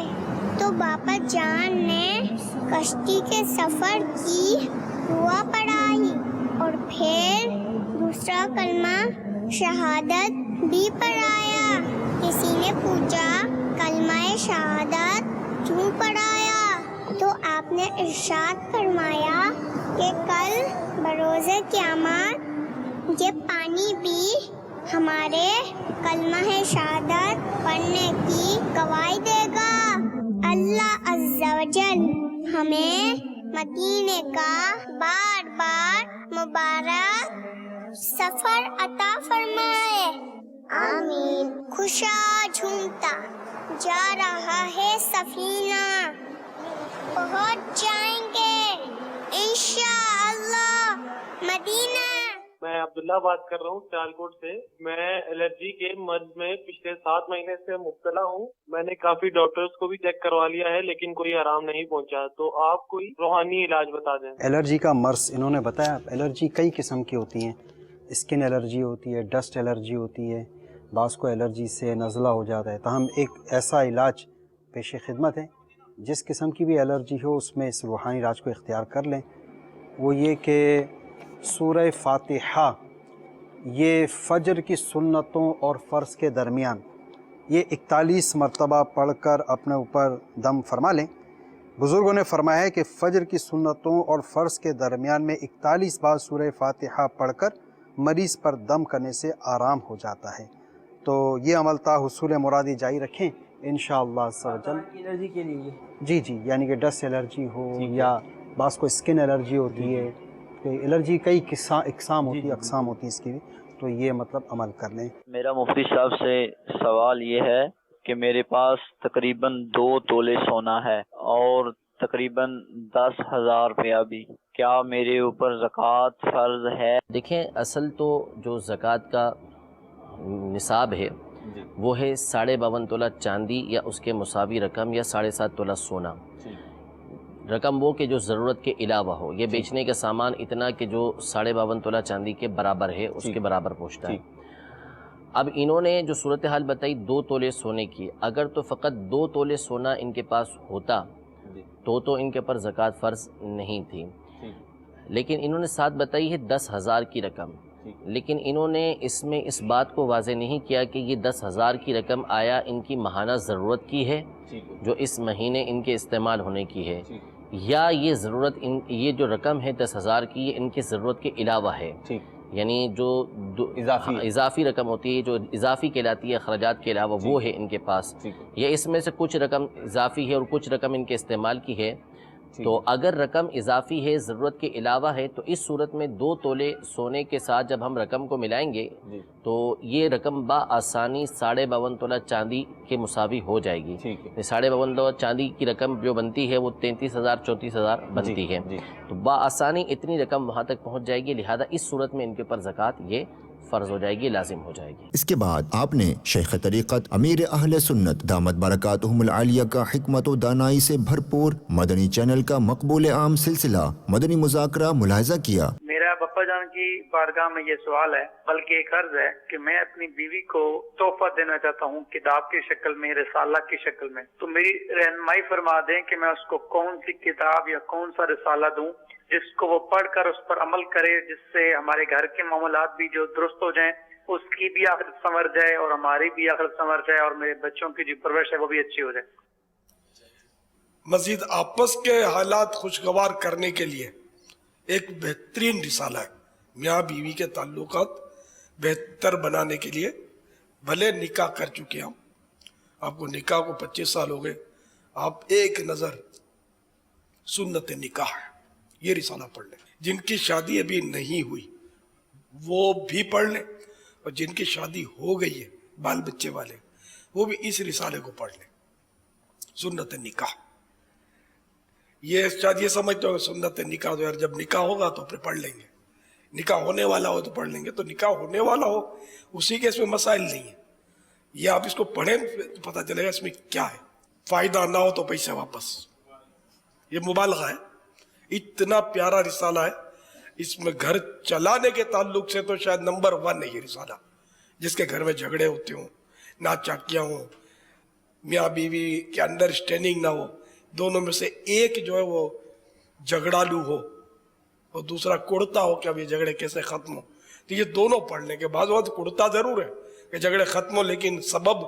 تو باپا جان نے کشتی کے سفر کی دعا پڑھائی اور پھر دوسرا کلمہ شہادت بھی پڑھایا۔ کسی نے پوچھا کلمہ شہادت کیوں پڑھایا؟ تو آپ نے ارشاد فرمایا کہ کل بروز قیامت یہ پانی بھی ہمارے کلمہ شہادت پڑھنے کی گواہی دے گا۔ اللہ عز و جل ہمیں مدینے کا بار بار مبارک سفر عطا فرمائے، آمین۔ خوشا جھومتا جا رہا ہے سفینہ، پہنچ جائیں گے انشاءاللہ مدینہ۔ میں عبداللہ بات کر رہا ہوں سیالکوٹ سے۔ میں الرجی کے مرض میں پچھلے 7 مہینے سے مبتلا ہوں۔ میں نے کافی ڈاکٹرز کو بھی چیک کروا لیا ہے لیکن کوئی آرام نہیں پہنچا، تو آپ کوئی روحانی علاج بتا دیں۔ الرجی کا مرض انہوں نے بتایا، الرجی کئی قسم کی ہوتی ہیں، اسکن الرجی ہوتی ہے، ڈسٹ الرجی ہوتی ہے، بعض کو الرجی سے نزلہ ہو جاتا ہے۔ تاہم ایک ایسا علاج پیش خدمت ہے، جس قسم کی بھی الرجی ہو اس میں اس روحانی علاج کو اختیار کر لیں۔ وہ یہ کہ سورہ فاتحہ یہ فجر کی سنتوں اور فرض کے درمیان یہ 41 مرتبہ پڑھ کر اپنے اوپر دم فرما لیں۔ بزرگوں نے فرمایا ہے کہ فجر کی سنتوں اور فرض کے درمیان میں 41 بار سورہ فاتحہ پڑھ کر مریض پر دم کرنے سے آرام ہو جاتا ہے۔ تو یہ عمل تا حصول مرادی جاری رکھیں انشاءاللہ عز و جل۔ الرجی کے لیے جی یعنی کہ ڈسٹ الرجی ہو یا بعض کو اسکن الرجی ہوتی ہے، الرجی کئی اقسام ہوتی ہے، اقسام ہوتی ہے اس کی بھی، تو یہ مطلب عمل کر لیں۔ میرا مفتی صاحب سے سوال یہ ہے کہ میرے پاس تقریباً 2 تولے سونا ہے اور تقریباً 10,000 روپیہ بھی، کیا میرے اوپر زکوٰۃ فرض ہے؟ دیکھیں اصل تو جو زکوٰۃ کا نصاب ہے وہ ہے 52.5 تولہ چاندی یا اس کے مساوی رقم یا 7.5 تولہ سونا. رقم وہ کہ جو ضرورت کے علاوہ ہو. یہ بیچنے کا سامان اتنا کہ جو 52.5 تولہ چاندی کے برابر ہے، اس کے برابر پہنچتا ہے. اب انہوں نے جو صورتحال بتائی 2 تولے سونے کی، اگر تو فقط 2 تولے سونا ان کے پاس ہوتا تو ان کے اوپر زکوٰۃ فرض نہیں تھی. لیکن انہوں نے ساتھ بتائی ہے 10,000 کی رقم. لیکن انہوں نے اس میں اس بات کو واضح نہیں کیا کہ یہ 10,000 کی رقم آیا ان کی ماہانہ ضرورت کی ہے جو اس مہینے ان کے استعمال ہونے کی ہے، یا یہ ضرورت یہ جو رقم ہے 10,000 کی یہ ان کی ضرورت کے علاوہ ہے. یعنی جو اضافی رقم ہوتی ہے جو اضافی کہلاتی ہے اخراجات کے علاوہ وہ ہے ان کے پاس، یا اس میں سے کچھ رقم اضافی ہے اور کچھ رقم ان کے استعمال کی ہے. تو اگر رقم اضافی ہے ضرورت کے علاوہ ہے تو اس صورت میں 2 تولے سونے کے ساتھ جب ہم رقم کو ملائیں گے تو یہ رقم بآسانی 52.5 تولہ چاندی کے مساوی ہو جائے گی. 52.5 تولہ چاندی کی رقم جو بنتی ہے وہ 33,000 34,000 بنتی ہے. تو بآسانی اتنی رقم وہاں تک پہنچ جائے گی، لہذا اس صورت میں ان کے اوپر زکوٰۃ یہ فرض ہو جائے گی، لازم ہو جائے گی. اس کے بعد آپ نے شیخ طریقت امیر اہل سنت دامت برکاتہم العالیہ کا حکمت و دانائی سے بھرپور مدنی چینل کا مقبول عام سلسلہ مدنی مذاکرہ ملاحظہ کیا. میرا بپا جان کی بارگاہ میں یہ سوال ہے، بلکہ ایک عرض ہے کہ میں اپنی بیوی کو تحفہ دینا چاہتا ہوں کتاب کی شکل میں، رسالہ کی شکل میں. تو میری رہنمائی فرما دیں کہ میں اس کو کون سی کتاب یا کون سا رسالہ دوں جس کو وہ پڑھ کر اس پر عمل کرے، جس سے ہمارے گھر کے معاملات بھی جو درست ہو جائیں، اس کی بھی آخرت سنور جائے اور ہماری بھی آخرت سنور جائے اور میرے بچوں کی جو پرورش ہے وہ بھی اچھی ہو جائے. مزید آپس کے حالات خوشگوار کرنے کے لیے ایک بہترین رسالہ ہے. میاں بیوی کے تعلقات بہتر بنانے کے لیے، بھلے نکاح کر چکے ہم، آپ کو نکاح کو 25 سال ہو گئے، آپ ایک نظر سنت نکاح یہ رسالہ پڑھ لیں. جن کی شادی ابھی نہیں ہوئی وہ بھی پڑھ لیں، اور جن کی شادی ہو گئی ہے بال بچے والے وہ بھی اس رسالے کو پڑھ لیں. سنت نکاح یہ شاید یہ سمجھتے ہو سنت نکاح تو یار جب نکاح ہوگا تو پھر پڑھ لیں گے، نکاح ہونے والا ہو تو پڑھ لیں گے. تو نکاح ہونے والا ہو اسی کے اس میں مسائل نہیں ہیں، یہ آپ اس کو پڑھیں تو پتہ چلے گا اس میں کیا ہے. فائدہ نہ ہو تو پیسے واپس، یہ مبالغہ ہے. اتنا پیارا رسالہ ہے، اس میں گھر چلانے کے تعلق سے تو شاید نمبر 1 ہے یہ رسالہ. جس کے گھر میں جھگڑے ہوتے ہوں، ناچاکیاں ہوں، میاں بیوی کے انڈرسٹینڈنگ نہ ہو، دونوں میں سے ایک جو ہے وہ جھگڑالو ہو اور دوسرا کڑتا ہو کہ اب یہ جھگڑے کیسے ختم ہو، تو یہ دونوں پڑھ لیں. کہ بعض وقت کڑتا ضرور ہے کہ جھگڑے ختم ہو، لیکن سبب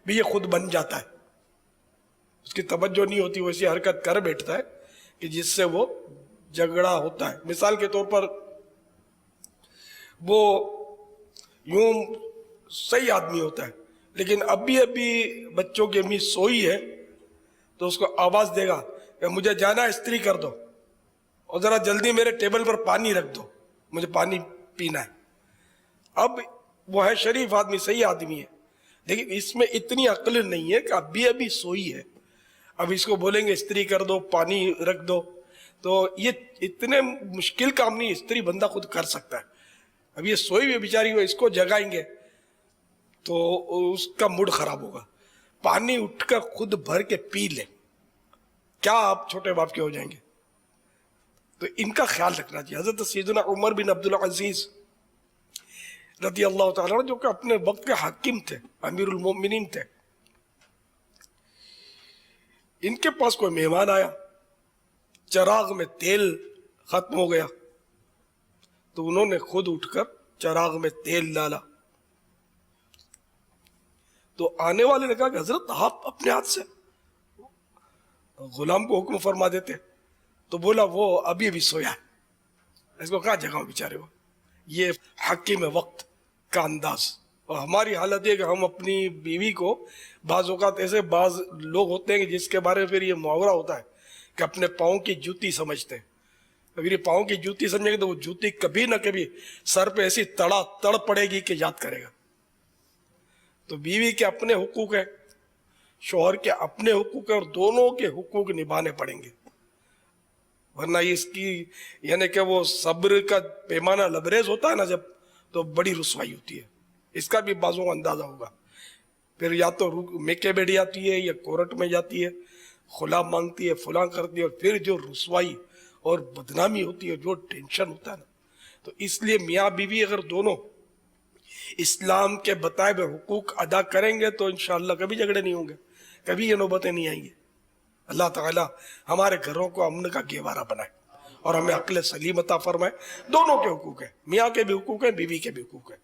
بھی یہ خود بن جاتا ہے، اس کی توجہ نہیں ہوتی، وہ ایسی حرکت کر بیٹھتا ہے کہ جس سے وہ جھگڑا ہوتا ہے. مثال کے طور پر وہ یوں صحیح آدمی ہوتا ہے لیکن ابھی بچوں کی امی سوئی ہے تو اس کو آواز دے گا کہ مجھے جانا استری کر دو اور ذرا جلدی میرے ٹیبل پر پانی رکھ دو، مجھے پانی پینا ہے. اب وہ ہے شریف آدمی، صحیح آدمی ہے، لیکن اس میں اتنی عقل نہیں ہے کہ ابھی سوئی ہے، اب اس کو بولیں گے استری کر دو پانی رکھ دو، تو یہ اتنے مشکل کام نہیں استری بندہ خود کر سکتا ہے. اب یہ سوئی ہوئی بیچاری ہو، اس کو جگائیں گے تو اس کا موڈ خراب ہوگا. پانی اٹھ کر خود بھر کے پی لے، کیا آپ چھوٹے باپ کے ہو جائیں گے؟ تو ان کا خیال رکھنا چاہیے. حضرت سیدنا عمر بن عبدالعزیز رضی اللہ تعالیٰ عنہ جو کہ اپنے وقت کے حاکم تھے، امیر المومنین تھے، ان کے پاس کوئی مہمان آیا، چراغ میں تیل ختم ہو گیا تو انہوں نے خود اٹھ کر چراغ میں تیل ڈالا. تو آنے والے نے کہا کہ حضرت آپ اپنے ہاتھ سے، غلام کو حکم فرما دیتے. تو بولا وہ ابھی سویا ہے، اس کو کہاں جگہ بیچارے ہو. یہ حکیم وقت کا انداز. اور ہماری حالت یہ کہ ہم اپنی بیوی کو بعض اوقات ایسے بعض لوگ ہوتے ہیں کہ جس کے بارے میں پھر یہ محاورہ ہوتا ہے کہ اپنے پاؤں کی جوتی سمجھتے ہیں. اگر یہ پاؤں کی جوتی سمجھیں گے تو وہ جوتی کبھی نہ کبھی سر پہ ایسی تڑ پڑے گی کہ یاد کرے گا. تو بیوی کے اپنے حقوق ہیں، شوہر کے اپنے حقوق ہیں، اور دونوں کے حقوق نبھانے پڑیں گے. ورنہ اس کی یعنی کہ وہ صبر کا پیمانہ لبریز ہوتا ہے نا جب، تو بڑی رسوائی ہوتی ہے. اس کا بھی بعضوں کو اندازہ ہوگا. پھر یا تو میکے بیٹھ جاتی ہے یا کورٹ میں جاتی ہے، خلا مانگتی ہے، فلاں کرتی ہے، اور پھر جو رسوائی اور بدنامی ہوتی ہے، جو ٹینشن ہوتا ہے نا. تو اس لیے میاں بیوی اگر دونوں اسلام کے بتائے ہوئے حقوق ادا کریں گے تو انشاءاللہ کبھی جھگڑے نہیں ہوں گے، کبھی یہ نوبتیں نہیں آئیں گی. اللہ تعالیٰ ہمارے گھروں کو امن کا گہوارہ بنائے اور ہمیں عقل سلیم عطا فرمائے. دونوں کے حقوق ہیں، میاں کے بھی حقوق ہیں، بیوی کے بھی حقوق ہیں.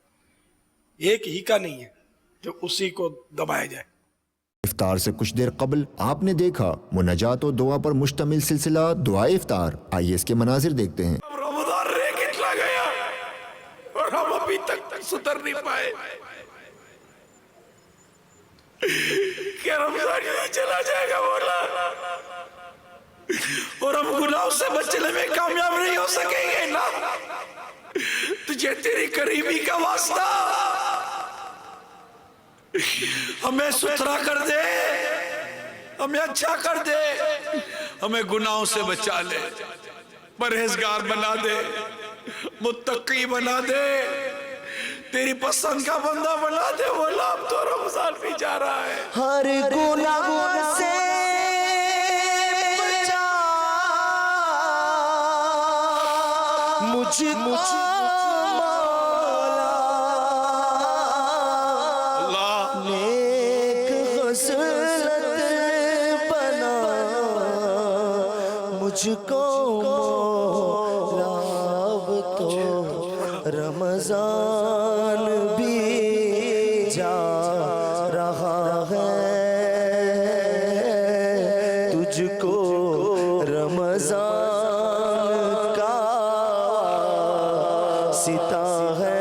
ایک ہی کا نہیں ہے تو اسی کو دبایا جائے. افطار سے کچھ دیر قبل آپ نے دیکھا مناجات و دعا پر مشتمل سلسلہ دعائے افطار. آئیے اس کے مناظر دیکھتے ہیں. رمضان رہ کتنا گیا اور ہم ابھی تک ستر نہیں پائے کہ رمضان نہیں چلا جائے گا مولا، اور ہم گناہوں سے بچنے میں کامیاب نہیں ہو سکیں گے نا. تجھے تیری قریبی کا واسطہ ہمیں ستھرا کر دے، ہمیں اچھا کر دے، ہمیں گناہوں سے بچا لے، پرہیزگار بنا دے، متقی بنا دے، تیری پسند کا بندہ بنا دے. مولا اب تو رمضان بھی جا رہا ہے. ہر گناہ سے بچا مجھ کو نیک خصلت بنا مجھ کو مولا. اب تو رمضان بھی جا رہا ہے، تجھ کو رمضان کا ستا ہے.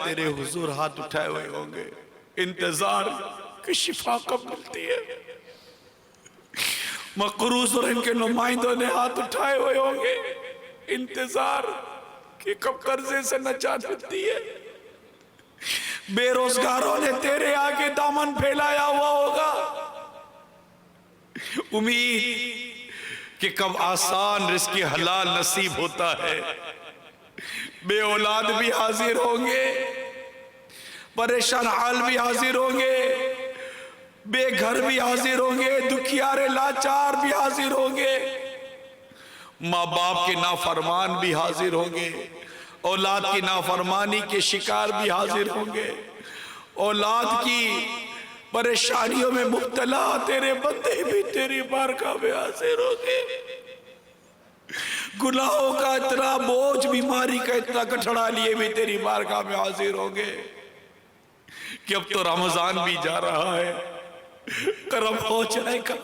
تیرے حضور ہاتھ اٹھائے ہوئے ہوں گے، انتظار کہ شفا کب ملتی ہے. مقروض اور ان کے نمائندوں نے ہاتھ اٹھائے ہوئے ہوں گے، انتظار کہ کب قرضے سے نجات ملتی ہے. بے روزگاروں نے تیرے آگے دامن پھیلایا ہوا ہوگا، امید کہ کب آسان رزق حلال نصیب ہوتا ہے. بے اولاد بھی حاضر ہوں گے، پریشان حال بھی حاضر ہوں گے، بے گھر بھی حاضر ہوں گے، دکھیارے لاچار بھی حاضر ہوں گے، ماں باپ کے نافرمان بھی حاضر ہوں گے، اولاد کی نافرمانی کے شکار بھی حاضر ہوں گے، اولاد کی پریشانیوں میں مبتلا تیرے بندے بھی تیری بارگاہ میں حاضر ہوں گے. گناہوں کا اتنا بوجھ، بیماری کا اتنا کٹھڑا لیے بھی تیری بارگاہ میں حاضر ہوں گے کہ اب تو رمضان بھی جا رہا ہے، کرم ہو جائے گا.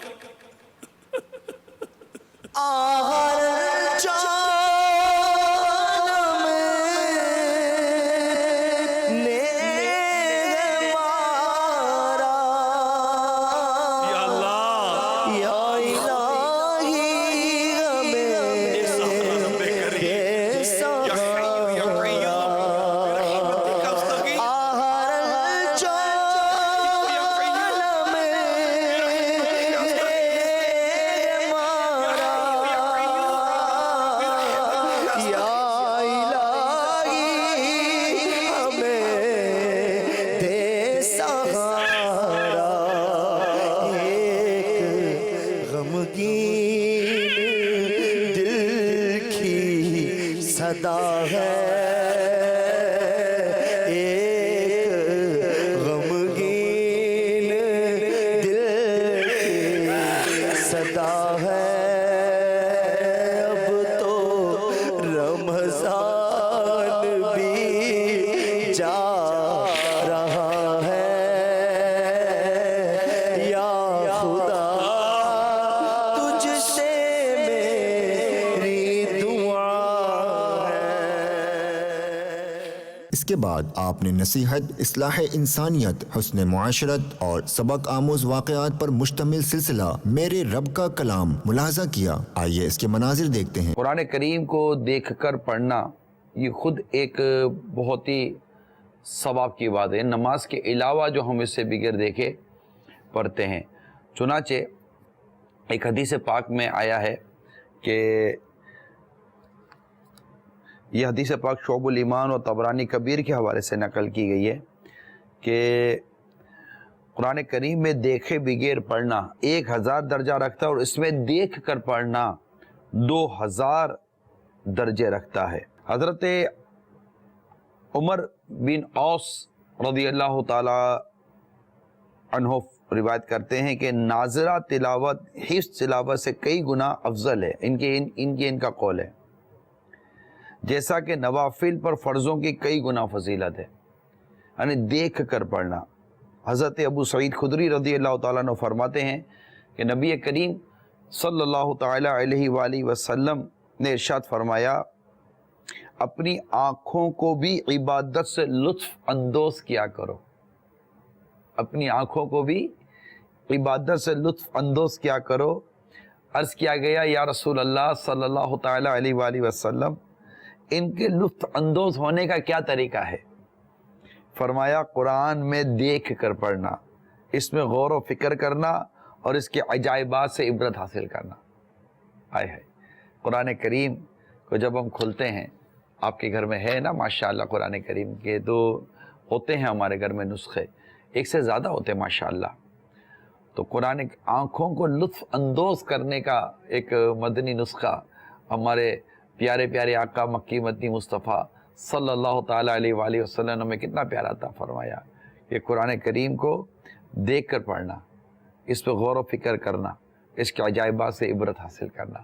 کے بعد آپ نے نصیحت، اصلاح انسانیت، حسن معاشرت اور سبق آموز واقعات پر مشتمل سلسلہ میرے رب کا کلام ملاحظہ کیا. آئیے اس کے مناظر دیکھتے ہیں. قرآن کریم کو دیکھ کر پڑھنا یہ خود ایک بہت ہی ثواب کی بات ہے، نماز کے علاوہ جو ہم اس سے بغیر دیکھے پڑھتے ہیں۔ چنانچہ ایک حدیث پاک میں آیا ہے کہ یہ حدیث پاک شعب الایمان اور طبرانی کبیر کے حوالے سے نقل کی گئی ہے کہ قرآن کریم میں دیکھے بغیر پڑھنا 1000 درجہ رکھتا ہے، اور اس میں دیکھ کر پڑھنا 2000 درجے رکھتا ہے۔ حضرت عمر بن عوص رضی اللہ تعالی عنہ روایت کرتے ہیں کہ ناظرہ تلاوت حفظ تلاوت سے کئی گنا افضل ہے، ان کا قول ہے، جیسا کہ نوافل پر فرضوں کی کئی گنا فضیلت ہے، یعنی دیکھ کر پڑھنا۔ حضرت ابو سعید خدری رضی اللہ تعالیٰ عنہ فرماتے ہیں کہ نبی کریم صلی اللہ تعالیٰ علیہ وآلہ وسلم نے ارشاد فرمایا، اپنی آنکھوں کو بھی عبادت سے لطف اندوز کیا کرو، اپنی آنکھوں کو بھی عبادت سے لطف اندوز کیا کرو۔ عرض کیا گیا یا رسول اللہ صلی اللہ تعالیٰ علیہ وآلہ وسلم، ان کے لطف اندوز ہونے کا کیا طریقہ ہے؟ فرمایا قرآن میں دیکھ کر پڑھنا، اس میں غور و فکر کرنا اور اس کے عجائبات سے عبرت حاصل کرنا۔ ہے قرآن کریم کو جب ہم کھولتے ہیں، آپ کے گھر میں ہے نا ماشاءاللہ قرآن کریم کے تو ہوتے ہیں ہمارے گھر میں نسخے، ایک سے زیادہ ہوتے ہیں ماشاءاللہ، تو قرآن آنکھوں کو لطف اندوز کرنے کا ایک مدنی نسخہ ہمارے پیارے پیارے آقا مکی مدنی مصطفیٰ صلی اللہ تعالیٰ علیہ وآلہ وسلم نے ہمیں کتنا پیارا عطا فرمایا کہ قرآن کریم کو دیکھ کر پڑھنا، اس پہ غور و فکر کرنا، اس کے عجائبات سے عبرت حاصل کرنا،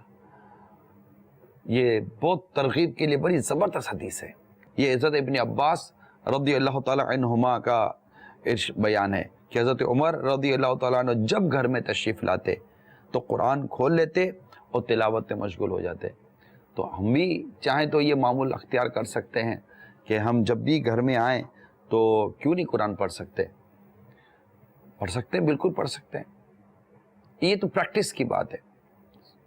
یہ بہت ترغیب کے لیے بڑی زبردست حدیث ہے۔ یہ حضرت ابن عباس رضی اللہ تعالیٰ عنہما کا بیان ہے کہ حضرت عمر رضی اللہ تعالیٰ عنہ جب گھر میں تشریف لاتے تو قرآن کھول لیتے اور تلاوت میں مشغول ہو جاتے۔ تو ہم بھی چاہیں تو یہ معمول اختیار کر سکتے ہیں کہ ہم جب بھی گھر میں آئیں تو کیوں نہیں قرآن پڑھ سکتے؟ پڑھ سکتے ہیں، بالکل پڑھ سکتے ہیں۔ یہ تو پریکٹس کی بات ہے،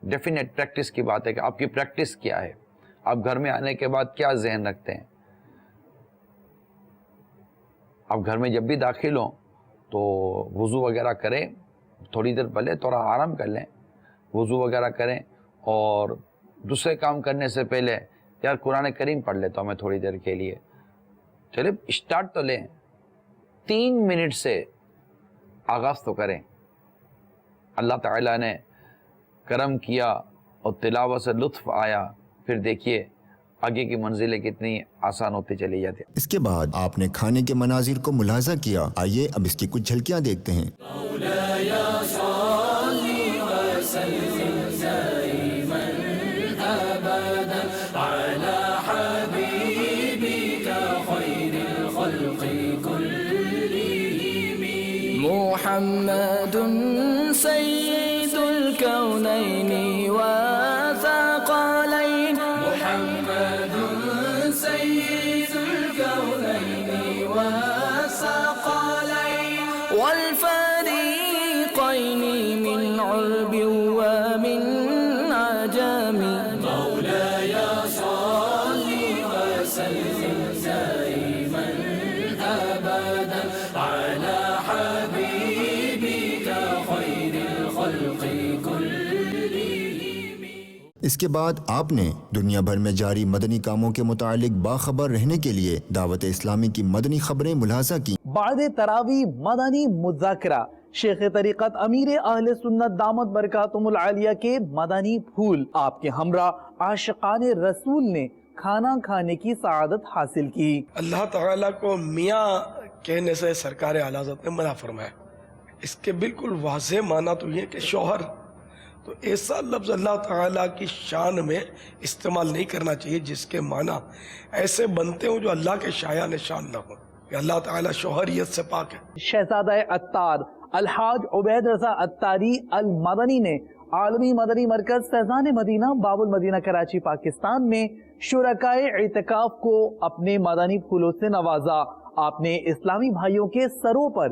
ڈیفینیٹ پریکٹس کی بات ہے کہ آپ کی پریکٹس کیا ہے، آپ گھر میں آنے کے بعد کیا ذہن رکھتے ہیں۔ آپ گھر میں جب بھی داخل ہوں تو وضو وغیرہ کریں، تھوڑی دیر پہلے تھوڑا آرام کر لیں، وضو وغیرہ کریں، اور دوسرے کام کرنے سے پہلے یار قرآن کریم پڑھ لیتا ہوں میں تھوڑی دیر کے لیے، چلے اسٹارٹ تو لیں، 3 منٹ سے آغاز تو کریں۔ اللہ تعالیٰ نے کرم کیا اور تلاوت سے لطف آیا، پھر دیکھیے آگے کی منزلیں کتنی آسان ہوتی چلی جاتی ہیں۔ اس کے بعد آپ نے کھانے کے مناظر کو ملاحظہ کیا، آئیے اب اس کی کچھ جھلکیاں دیکھتے ہیں۔ محمد سید الکونین والثقلین، محمد سید الکونین والثقلین والفریقین من عرب ومن عجم، مولاي صل وسلم دائما ابدا على اس کے بعد آپ نے دنیا بھر میں جاری مدنی کاموں کے متعلق باخبر رہنے کے لیے دعوت اسلامی کی مدنی خبریں ملاحظہ کی۔ بعد تراویح مدنی مذاکرہ، شیخ طریقت امیر اہل سنت دامت برکاتہم العالیہ کے مدنی پھول، آپ کے ہمراہ عاشقان رسول نے کھانا کھانے کی سعادت حاصل کی۔ اللہ تعالیٰ کو میاں کہنے سے سرکار اعلی حضرت نے منع فرمایا۔ اس کے بالکل واضح معنی تو یہ کہ شوہر، تو ایسا لفظ اللہ تعالیٰ کی شان میں استعمال نہیں کرنا چاہیے جس کے معنی ایسے بنتے ہوں جو اللہ کے شایان شان نہ ہوں، کہ اللہ تعالیٰ شوہریت سے پاک ہے۔ شہزادہ عطار الحاج عبید رضا عطاری المدنی نے عالمی مدنی مرکز فیضان مدینہ باب المدینہ کراچی پاکستان میں شرکائے اعتکاف کو اپنے مدنی پھولوں سے نوازا۔ آپ نے اسلامی بھائیوں کے سروں پر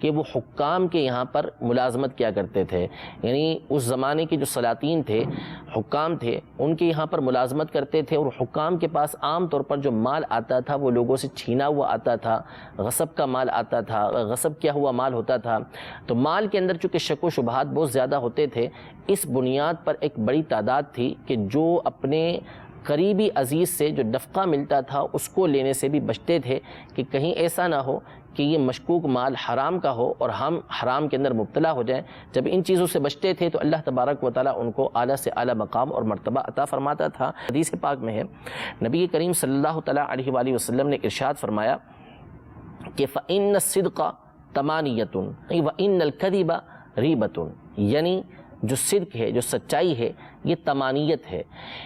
کہ وہ حکام کے یہاں پر ملازمت کیا کرتے تھے، یعنی اس زمانے کے جو سلاطین تھے، حکام تھے، ان کے یہاں پر ملازمت کرتے تھے، اور حکام کے پاس عام طور پر جو مال آتا تھا وہ لوگوں سے چھینا ہوا آتا تھا، غصب کا مال آتا تھا، غصب کیا ہوا مال ہوتا تھا. تو مال کے اندر چونکہ شک و شبہات بہت زیادہ ہوتے تھے، اس بنیاد پر ایک بڑی تعداد تھی کہ جو اپنے قریبی عزیز سے جو نفقہ ملتا تھا اس کو لینے سے بھی بچتے تھے کہ کہیں ایسا نہ ہو کہ یہ مشکوک مال حرام کا ہو اور ہم حرام کے اندر مبتلا ہو جائیں. جب ان چیزوں سے بچتے تھے تو اللہ تبارک و تعالیٰ ان کو اعلیٰ سے اعلیٰ مقام اور مرتبہ عطا فرماتا تھا. حدیث پاک میں ہے، نبی کریم صلی اللہ تعالیٰ علیہ وآلہ وسلم نے ارشاد فرمایا کہ فَإِنَّ الصِّدْقَ تَمَانِيَةٌ وَإِنَّ الْكَذِبَ رِيبَةٌ، یعنی جو صدق ہے، جو سچائی ہے، یہ تمانیت ہے،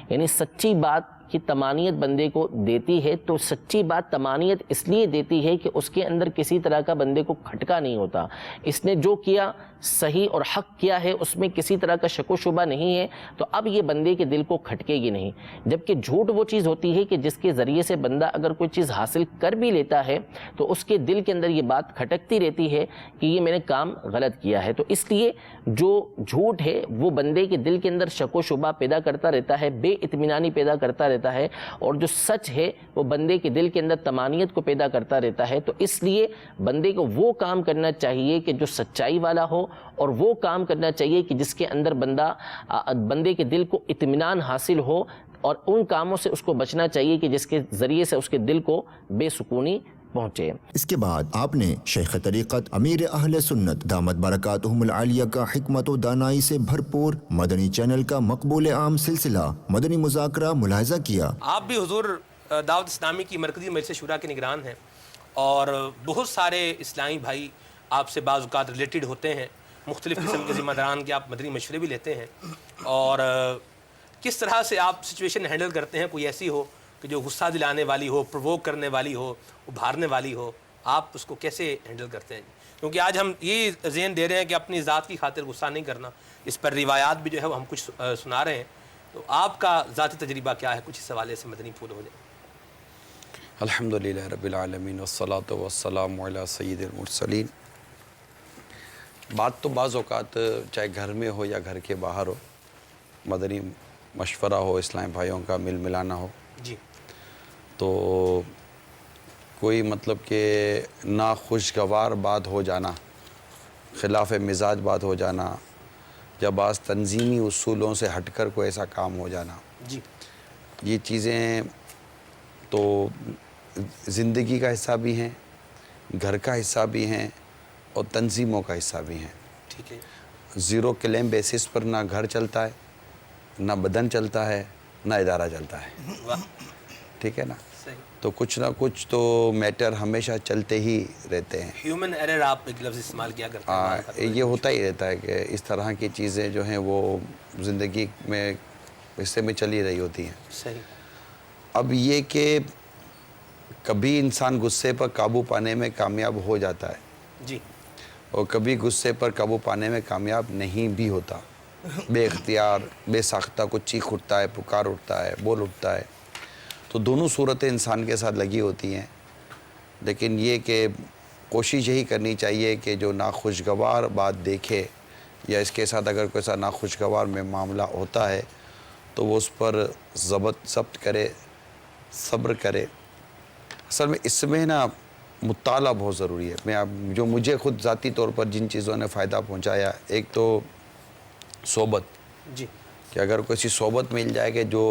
یعنی سچی بات کی تمانیت بندے کو دیتی ہے. تو سچی بات تمانیت اس لیے دیتی ہے کہ اس کے اندر کسی طرح کا بندے کو کھٹکا نہیں ہوتا، اس نے جو کیا صحیح اور حق کیا ہے، اس میں کسی طرح کا شک و شبہ نہیں ہے، تو اب یہ بندے کے دل کو کھٹکے گی نہیں. جبکہ جھوٹ وہ چیز ہوتی ہے کہ جس کے ذریعے سے بندہ اگر کوئی چیز حاصل کر بھی لیتا ہے تو اس کے دل کے اندر یہ بات کھٹکتی رہتی ہے کہ یہ میں نے کام غلط کیا ہے. تو اس لیے جو جھوٹ ہے وہ بندے کے دل کے اندر شک و شبہ پیدا کرتا رہتا ہے، بے اطمینانی پیدا کرتا رہتا ہے، اور جو سچ ہے وہ بندے کے دل کے اندر تمانیت کو پیدا کرتا رہتا ہے. تو اس لیے بندے کو وہ کام کرنا چاہیے کہ جو سچائی والا ہو، اور وہ کام کرنا چاہیے کہ جس کے اندر بندے کے دل کو اطمینان حاصل ہو، اور ان کاموں سے اس کو بچنا چاہیے کہ جس کے ذریعے سے اس کے دل کو بے سکونی پہنچے. اس کے بعد آپ نے شیخ طریقت امیر اہل سنت دامت برکاتہم العالیہ کا حکمت و دانائی سے بھرپور مدنی چینل کا مقبول عام سلسلہ مدنی مذاکرہ ملاحظہ کیا. آپ بھی حضور دعوت اسلامی کی مرکزی مجلس شورا کے نگران ہیں، اور بہت سارے اسلامی بھائی آپ سے بعض اوقات ریلیٹڈ ہوتے ہیں، مختلف قسم کے ذمہ داران کے آپ مدنی مشورے بھی لیتے ہیں، اور کس طرح سے آپ سچویشن ہینڈل کرتے ہیں؟ کوئی ایسی ہو کہ جو غصہ دلانے والی ہو، پرووک کرنے والی ہو، ابھارنے والی ہو، آپ اس کو کیسے ہینڈل کرتے ہیں؟ کیونکہ آج ہم یہ ذہن دے رہے ہیں کہ اپنی ذات کی خاطر غصہ نہیں کرنا، اس پر روایات بھی جو ہے وہ ہم کچھ سنا رہے ہیں. تو آپ کا ذاتی تجربہ کیا ہے؟ کچھ اس حوالے سے مدنی پھول ہو جائے. الحمدللہ رب العالمین والصلاة والسلام علی سید المرسلین. بات تو بعض اوقات چاہے گھر میں ہو یا گھر کے باہر ہو، مدنی مشورہ ہو، اسلامی بھائیوں کا مل ملانا ہو، جی، تو کوئی مطلب کہ ناخوشگوار بات ہو جانا، خلاف مزاج بات ہو جانا، یا بعض تنظیمی اصولوں سے ہٹ کر کوئی ایسا کام ہو جانا، جی، یہ چیزیں تو زندگی کا حصہ بھی ہیں، گھر کا حصہ بھی ہیں، اور تنظیموں کا حصہ بھی ہیں. ٹھیک ہے. زیرو کلیم بیسس پر نہ گھر چلتا ہے، نہ بدن چلتا ہے، نہ ادارہ چلتا ہے. ٹھیک ہے نا؟ تو کچھ نہ کچھ تو میٹر ہمیشہ چلتے ہی رہتے ہیں. ہیومن ایرر آپ ایک لفظ استعمال کیا کرتے ہیں. یہ ہوتا ہی رہتا ہے کہ اس طرح کی چیزیں جو ہیں وہ زندگی میں حصے میں چلی رہی ہوتی ہیں. صحیح. اب یہ کہ کبھی انسان غصے پر قابو پانے میں کامیاب ہو جاتا ہے، جی، اور کبھی غصے پر قابو پانے میں کامیاب نہیں بھی ہوتا. بے اختیار بے ساختہ کچھ چیخ اٹھتا ہے، پکار اٹھتا ہے، بول اٹھتا ہے. تو دونوں صورتیں انسان کے ساتھ لگی ہوتی ہیں. لیکن یہ کہ کوشش یہی کرنی چاہیے کہ جو ناخوشگوار بات دیکھے، یا اس کے ساتھ اگر کوئی ایسا ناخوشگوار میں معاملہ ہوتا ہے تو وہ اس پر ضبط کرے، صبر کرے. اصل میں اس میں نا مطالعہ بہت ضروری ہے. جو مجھے خود ذاتی طور پر جن چیزوں نے فائدہ پہنچایا، ایک تو صحبت، جی، کہ اگر کوئی ایسی صحبت مل جائے کہ جو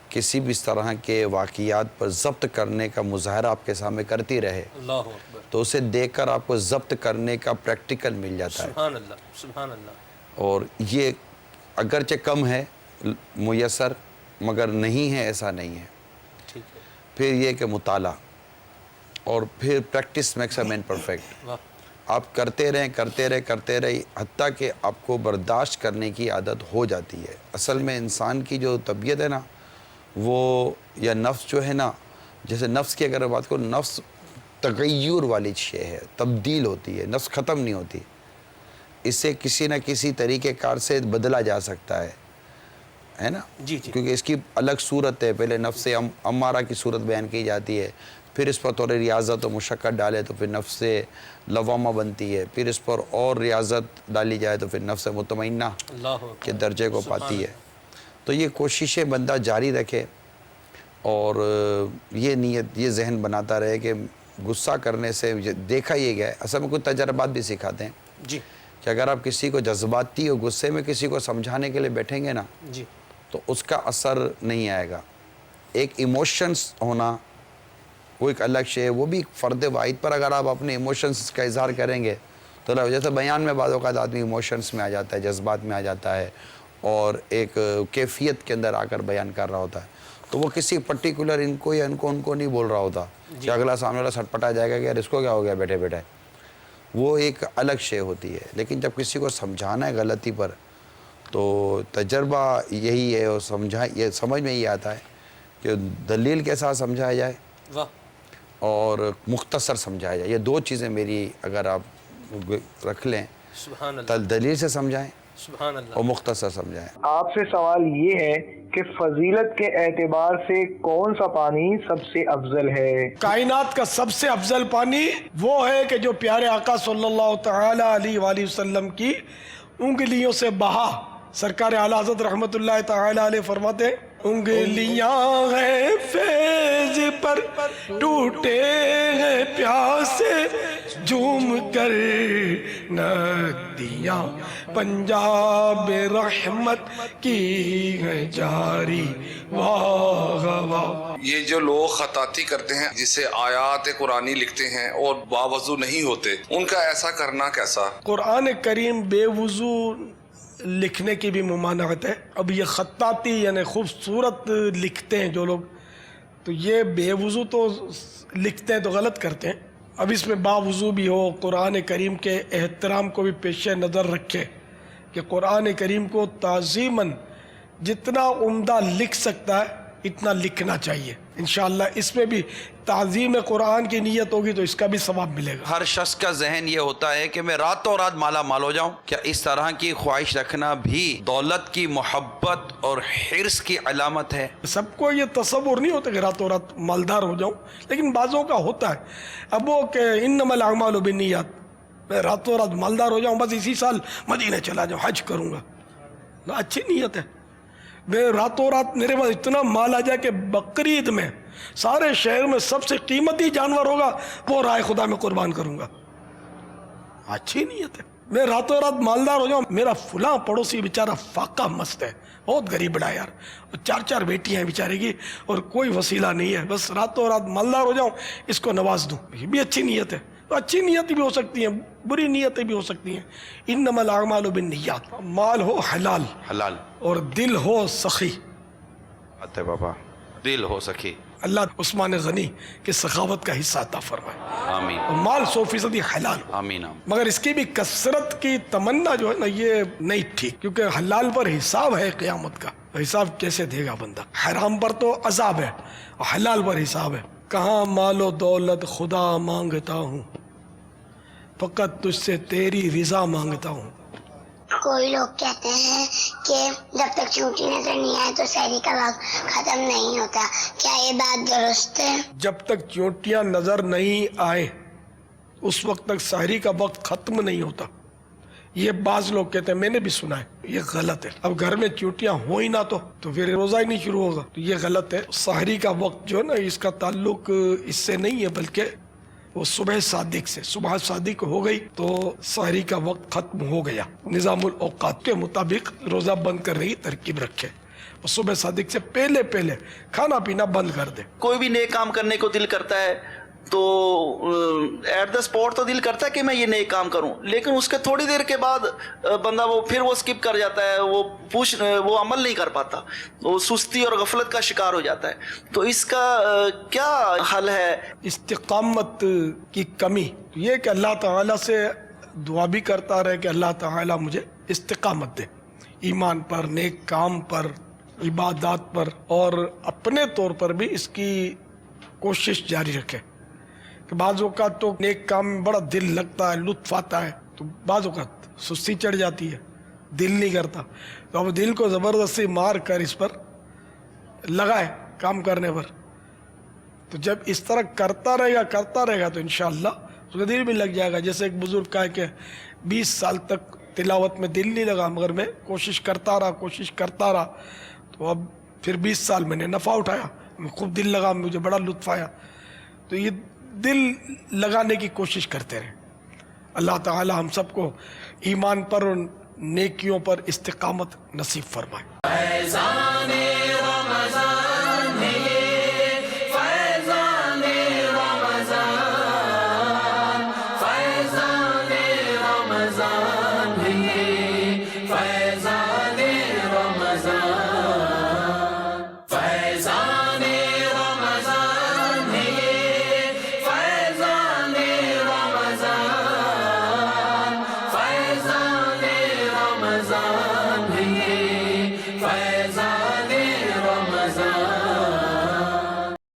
کسی بھی اس طرح کے واقعات پر ضبط کرنے کا مظاہرہ آپ کے سامنے کرتی رہے، اللہ اکبر، تو اسے دیکھ کر آپ کو ضبط کرنے کا پریکٹیکل مل جاتا ہے. سبحان اللہ، سبحان اللہ. اور یہ اگرچہ کم ہے میسر، مگر نہیں ہے ایسا نہیں ہے. ٹھیک ہے. پھر یہ کہ مطالعہ، اور پھر practice makes a man perfect. آپ کرتے رہیں حتیٰ کہ آپ کو برداشت کرنے کی عادت ہو جاتی ہے. اصل میں انسان کی جو طبیعت ہے نا، وہ یا نفس جو ہے نا، جیسے نفس کی اگر بات کرو، نفس تغیر والی شے ہے، تبدیل ہوتی ہے، نفس ختم نہیں ہوتی. اسے کسی نہ کسی طریقہ کار سے بدلا جا سکتا ہے نا. جی جی. کیونکہ اس کی الگ صورت ہے. پہلے نفس امارہ کی صورت بیان کی جاتی ہے، پھر اس پر تھوڑی ریاضت و مشقت ڈالے تو پھر نفس لوامہ بنتی ہے، پھر اس پر اور ریاضت ڈالی جائے تو پھر نفس مطمئنہ کے درجے کو پاتی ہے۔ تو یہ کوششیں بندہ جاری رکھے اور یہ نیت، یہ ذہن بناتا رہے کہ غصہ کرنے سے دیکھا یہ گیا ہے، اصل میں کچھ تجربات بھی سکھاتے ہیں جی کہ اگر آپ کسی کو جذباتی اور غصے میں کسی کو سمجھانے کے لیے بیٹھیں گے نا جی تو اس کا اثر نہیں آئے گا۔ ایک ایموشنز ہونا وہ ایک الگ شے ہے، وہ بھی فرد واحد پر اگر آپ اپنے ایموشنز کا اظہار کریں گے تو جیسے بیان میں بعض اوقات آدمی ایموشنز میں آ جاتا ہے، جذبات میں آ جاتا ہے اور ایک کیفیت کے اندر آ کر بیان کر رہا ہوتا ہے، تو وہ کسی پرٹیکولر ان کو یا ان کو نہیں بول رہا ہوتا کہ اگلا سامنے والا سٹپٹا جائے گا کہ یار اس کو کیا ہو گیا بیٹھے بیٹھے، وہ ایک الگ شے ہوتی ہے۔ لیکن جب کسی کو سمجھانا ہے غلطی پر تو تجربہ یہی ہے، اور یہ سمجھ میں یہ آتا ہے کہ دلیل کے ساتھ سمجھایا جائے اور مختصر سمجھایا جائے۔ یہ دو چیزیں میری اگر آپ رکھ لیں، سبحان اللہ، دلیل سے سمجھائیں سبحان اللہ، اور مختصر سمجھائیں۔ آپ سے سوال یہ ہے کہ فضیلت کے اعتبار سے کون سا پانی سب سے افضل ہے؟ کائنات کا سب سے افضل پانی وہ ہے کہ جو پیارے آقا صلی اللہ تعالی علیہ وآلہ وسلم کی انگلیوں سے بہا۔ سرکار اعلیٰ حضرت رحمت اللہ تعالی علیہ فرماتے ہیں، انگلیاں ہیں فیض پر ٹوٹے ہیں پیاسے، جھوم کر ندیاں پنجاب رحمت کی ہے جاری، واہ واہ۔ یہ جو لوگ خطاطی کرتے ہیں، جسے آیات قرآنی لکھتے ہیں اور باوضو نہیں ہوتے، ان کا ایسا کرنا کیسا؟ قرآن کریم بے وضو لکھنے کی بھی ممانعت ہے۔ اب یہ خطاطی یعنی خوبصورت لکھتے ہیں جو لوگ، تو یہ بے وضو تو لکھتے ہیں تو غلط کرتے ہیں۔ اب اس میں باوضو بھی ہو، قرآن کریم کے احترام کو بھی پیش نظر رکھے کہ قرآن کریم کو تعظیماً جتنا عمدہ لکھ سکتا ہے اتنا لکھنا چاہیے۔ انشاءاللہ اس میں بھی تعظیم قرآن کی نیت ہوگی تو اس کا بھی ثواب ملے گا۔ ہر شخص کا ذہن یہ ہوتا ہے کہ میں راتوں رات مالا مال ہو جاؤں، کیا اس طرح کی خواہش رکھنا بھی دولت کی محبت اور حرص کی علامت ہے؟ سب کو یہ تصور نہیں ہوتا کہ راتوں رات مالدار ہو جاؤں، لیکن بعضوں کا ہوتا ہے۔ اب وہ کہ انما الاعمال بالنیات، میں راتوں رات مالدار ہو جاؤں، بس اسی سال مدینہ چلا جاؤں، حج کروں گا، اچھی نیت ہے۔ میں راتوں رات میرے پاس اتنا مال آ جائے کہ بقرعید میں سارے شہر میں سب سے قیمتی جانور ہوگا وہ رائے خدا میں قربان کروں گا، اچھی نیت ہے۔ میں راتوں رات مالدار ہو جاؤں، میرا فلاں پڑوسی بیچارہ فاقہ مست ہے، بہت غریب بڑا یار، اور 4 بیٹیاں ہیں بیچارے کی اور کوئی وسیلہ نہیں ہے، بس راتوں رات مالدار ہو جاؤں، اس کو نواز دوں، یہ بھی اچھی نیت ہے۔ تو اچھی نیتیں بھی ہو سکتی ہیں، بری نیتیں بھی ہو سکتی ہیں۔ انما الاعمال بالنیات، مال ہو حلال حلال اور دل ہو سخی۔ آتے بابا، دل ہو سخی۔ اللہ عثمان غنی کے سخاوت کا حصہ عطا فرمائے، آمین۔ اور مال 100% حلال ہو، آمین۔ مگر اس کی بھی کثرت کی تمنا جو ہے نا یہ نہیں ٹھیک، کیونکہ حلال پر حساب ہے قیامت کا، حساب کیسے دے گا بندہ؟ حرام پر تو عذاب ہے اور حلال پر حساب ہے۔ کہاں مال و دولت خدا مانگتا ہوں، فقط تجھ سے تیری رضا مانگتا ہوں۔ کوئی لوگ کہتے ہیں کہ جب تک چونٹی نظر نہیں آئے تو سحری کا وقت ختم نہیں ہوتا، کیا یہ بات درست ہے؟ جب تک چونٹیاں نظر نہیں آئے اس وقت تک سحری کا وقت ختم نہیں ہوتا، یہ بعض لوگ کہتے ہیں، میں نے بھی سنا ہے، یہ غلط ہے۔ اب گھر میں چونٹیاں ہو ہی نہ تو پھر روزہ ہی نہیں شروع ہوگا، تو یہ غلط ہے۔ سحری کا وقت جو ہے نا اس کا تعلق اس سے نہیں ہے، بلکہ وہ صبح صادق سے، صبح صادق ہو گئی تو سحری کا وقت ختم ہو گیا۔ نظام الاوقات کے مطابق روزہ بند کرنے کی ترکیب رکھے، اور صبح صادق سے پہلے کھانا پینا بند کر دے۔ کوئی بھی نیک کام کرنے کو دل کرتا ہے تو ایٹ دا اسپاٹ تو دل کرتا ہے کہ میں یہ نیک کام کروں، لیکن اس کے تھوڑی دیر کے بعد بندہ وہ اسکپ کر جاتا ہے، وہ عمل نہیں کر پاتا، وہ سستی اور غفلت کا شکار ہو جاتا ہے۔ تو اس کا کیا حل ہے؟ استقامت کی کمی یہ کہ اللہ تعالیٰ سے دعا بھی کرتا رہے کہ اللہ تعالیٰ مجھے استقامت دے، ایمان پر، نیک کام پر، عبادات پر، اور اپنے طور پر بھی اس کی کوشش جاری رکھے کہ بعض اوقات تو نیک کام میں بڑا دل لگتا ہے، لطف آتا ہے، تو بعض اوقات سستی چڑھ جاتی ہے، دل نہیں کرتا، تو اب دل کو زبردستی مار کر اس پر لگائے کام کرنے پر، تو جب اس طرح کرتا رہے گا تو انشاءاللہ اس کا دل بھی لگ جائے گا. جیسے ایک بزرگ کہا ہے کہ 20 سال تک تلاوت میں دل نہیں لگا مگر میں کوشش کرتا رہا تو اب پھر 20 سال میں نے نفع اٹھایا, خوب دل لگا, مجھے بڑا لطف آیا. تو یہ دل لگانے کی کوشش کرتے رہے. اللہ تعالی ہم سب کو ایمان پر اور نیکیوں پر استقامت نصیب فرمائے.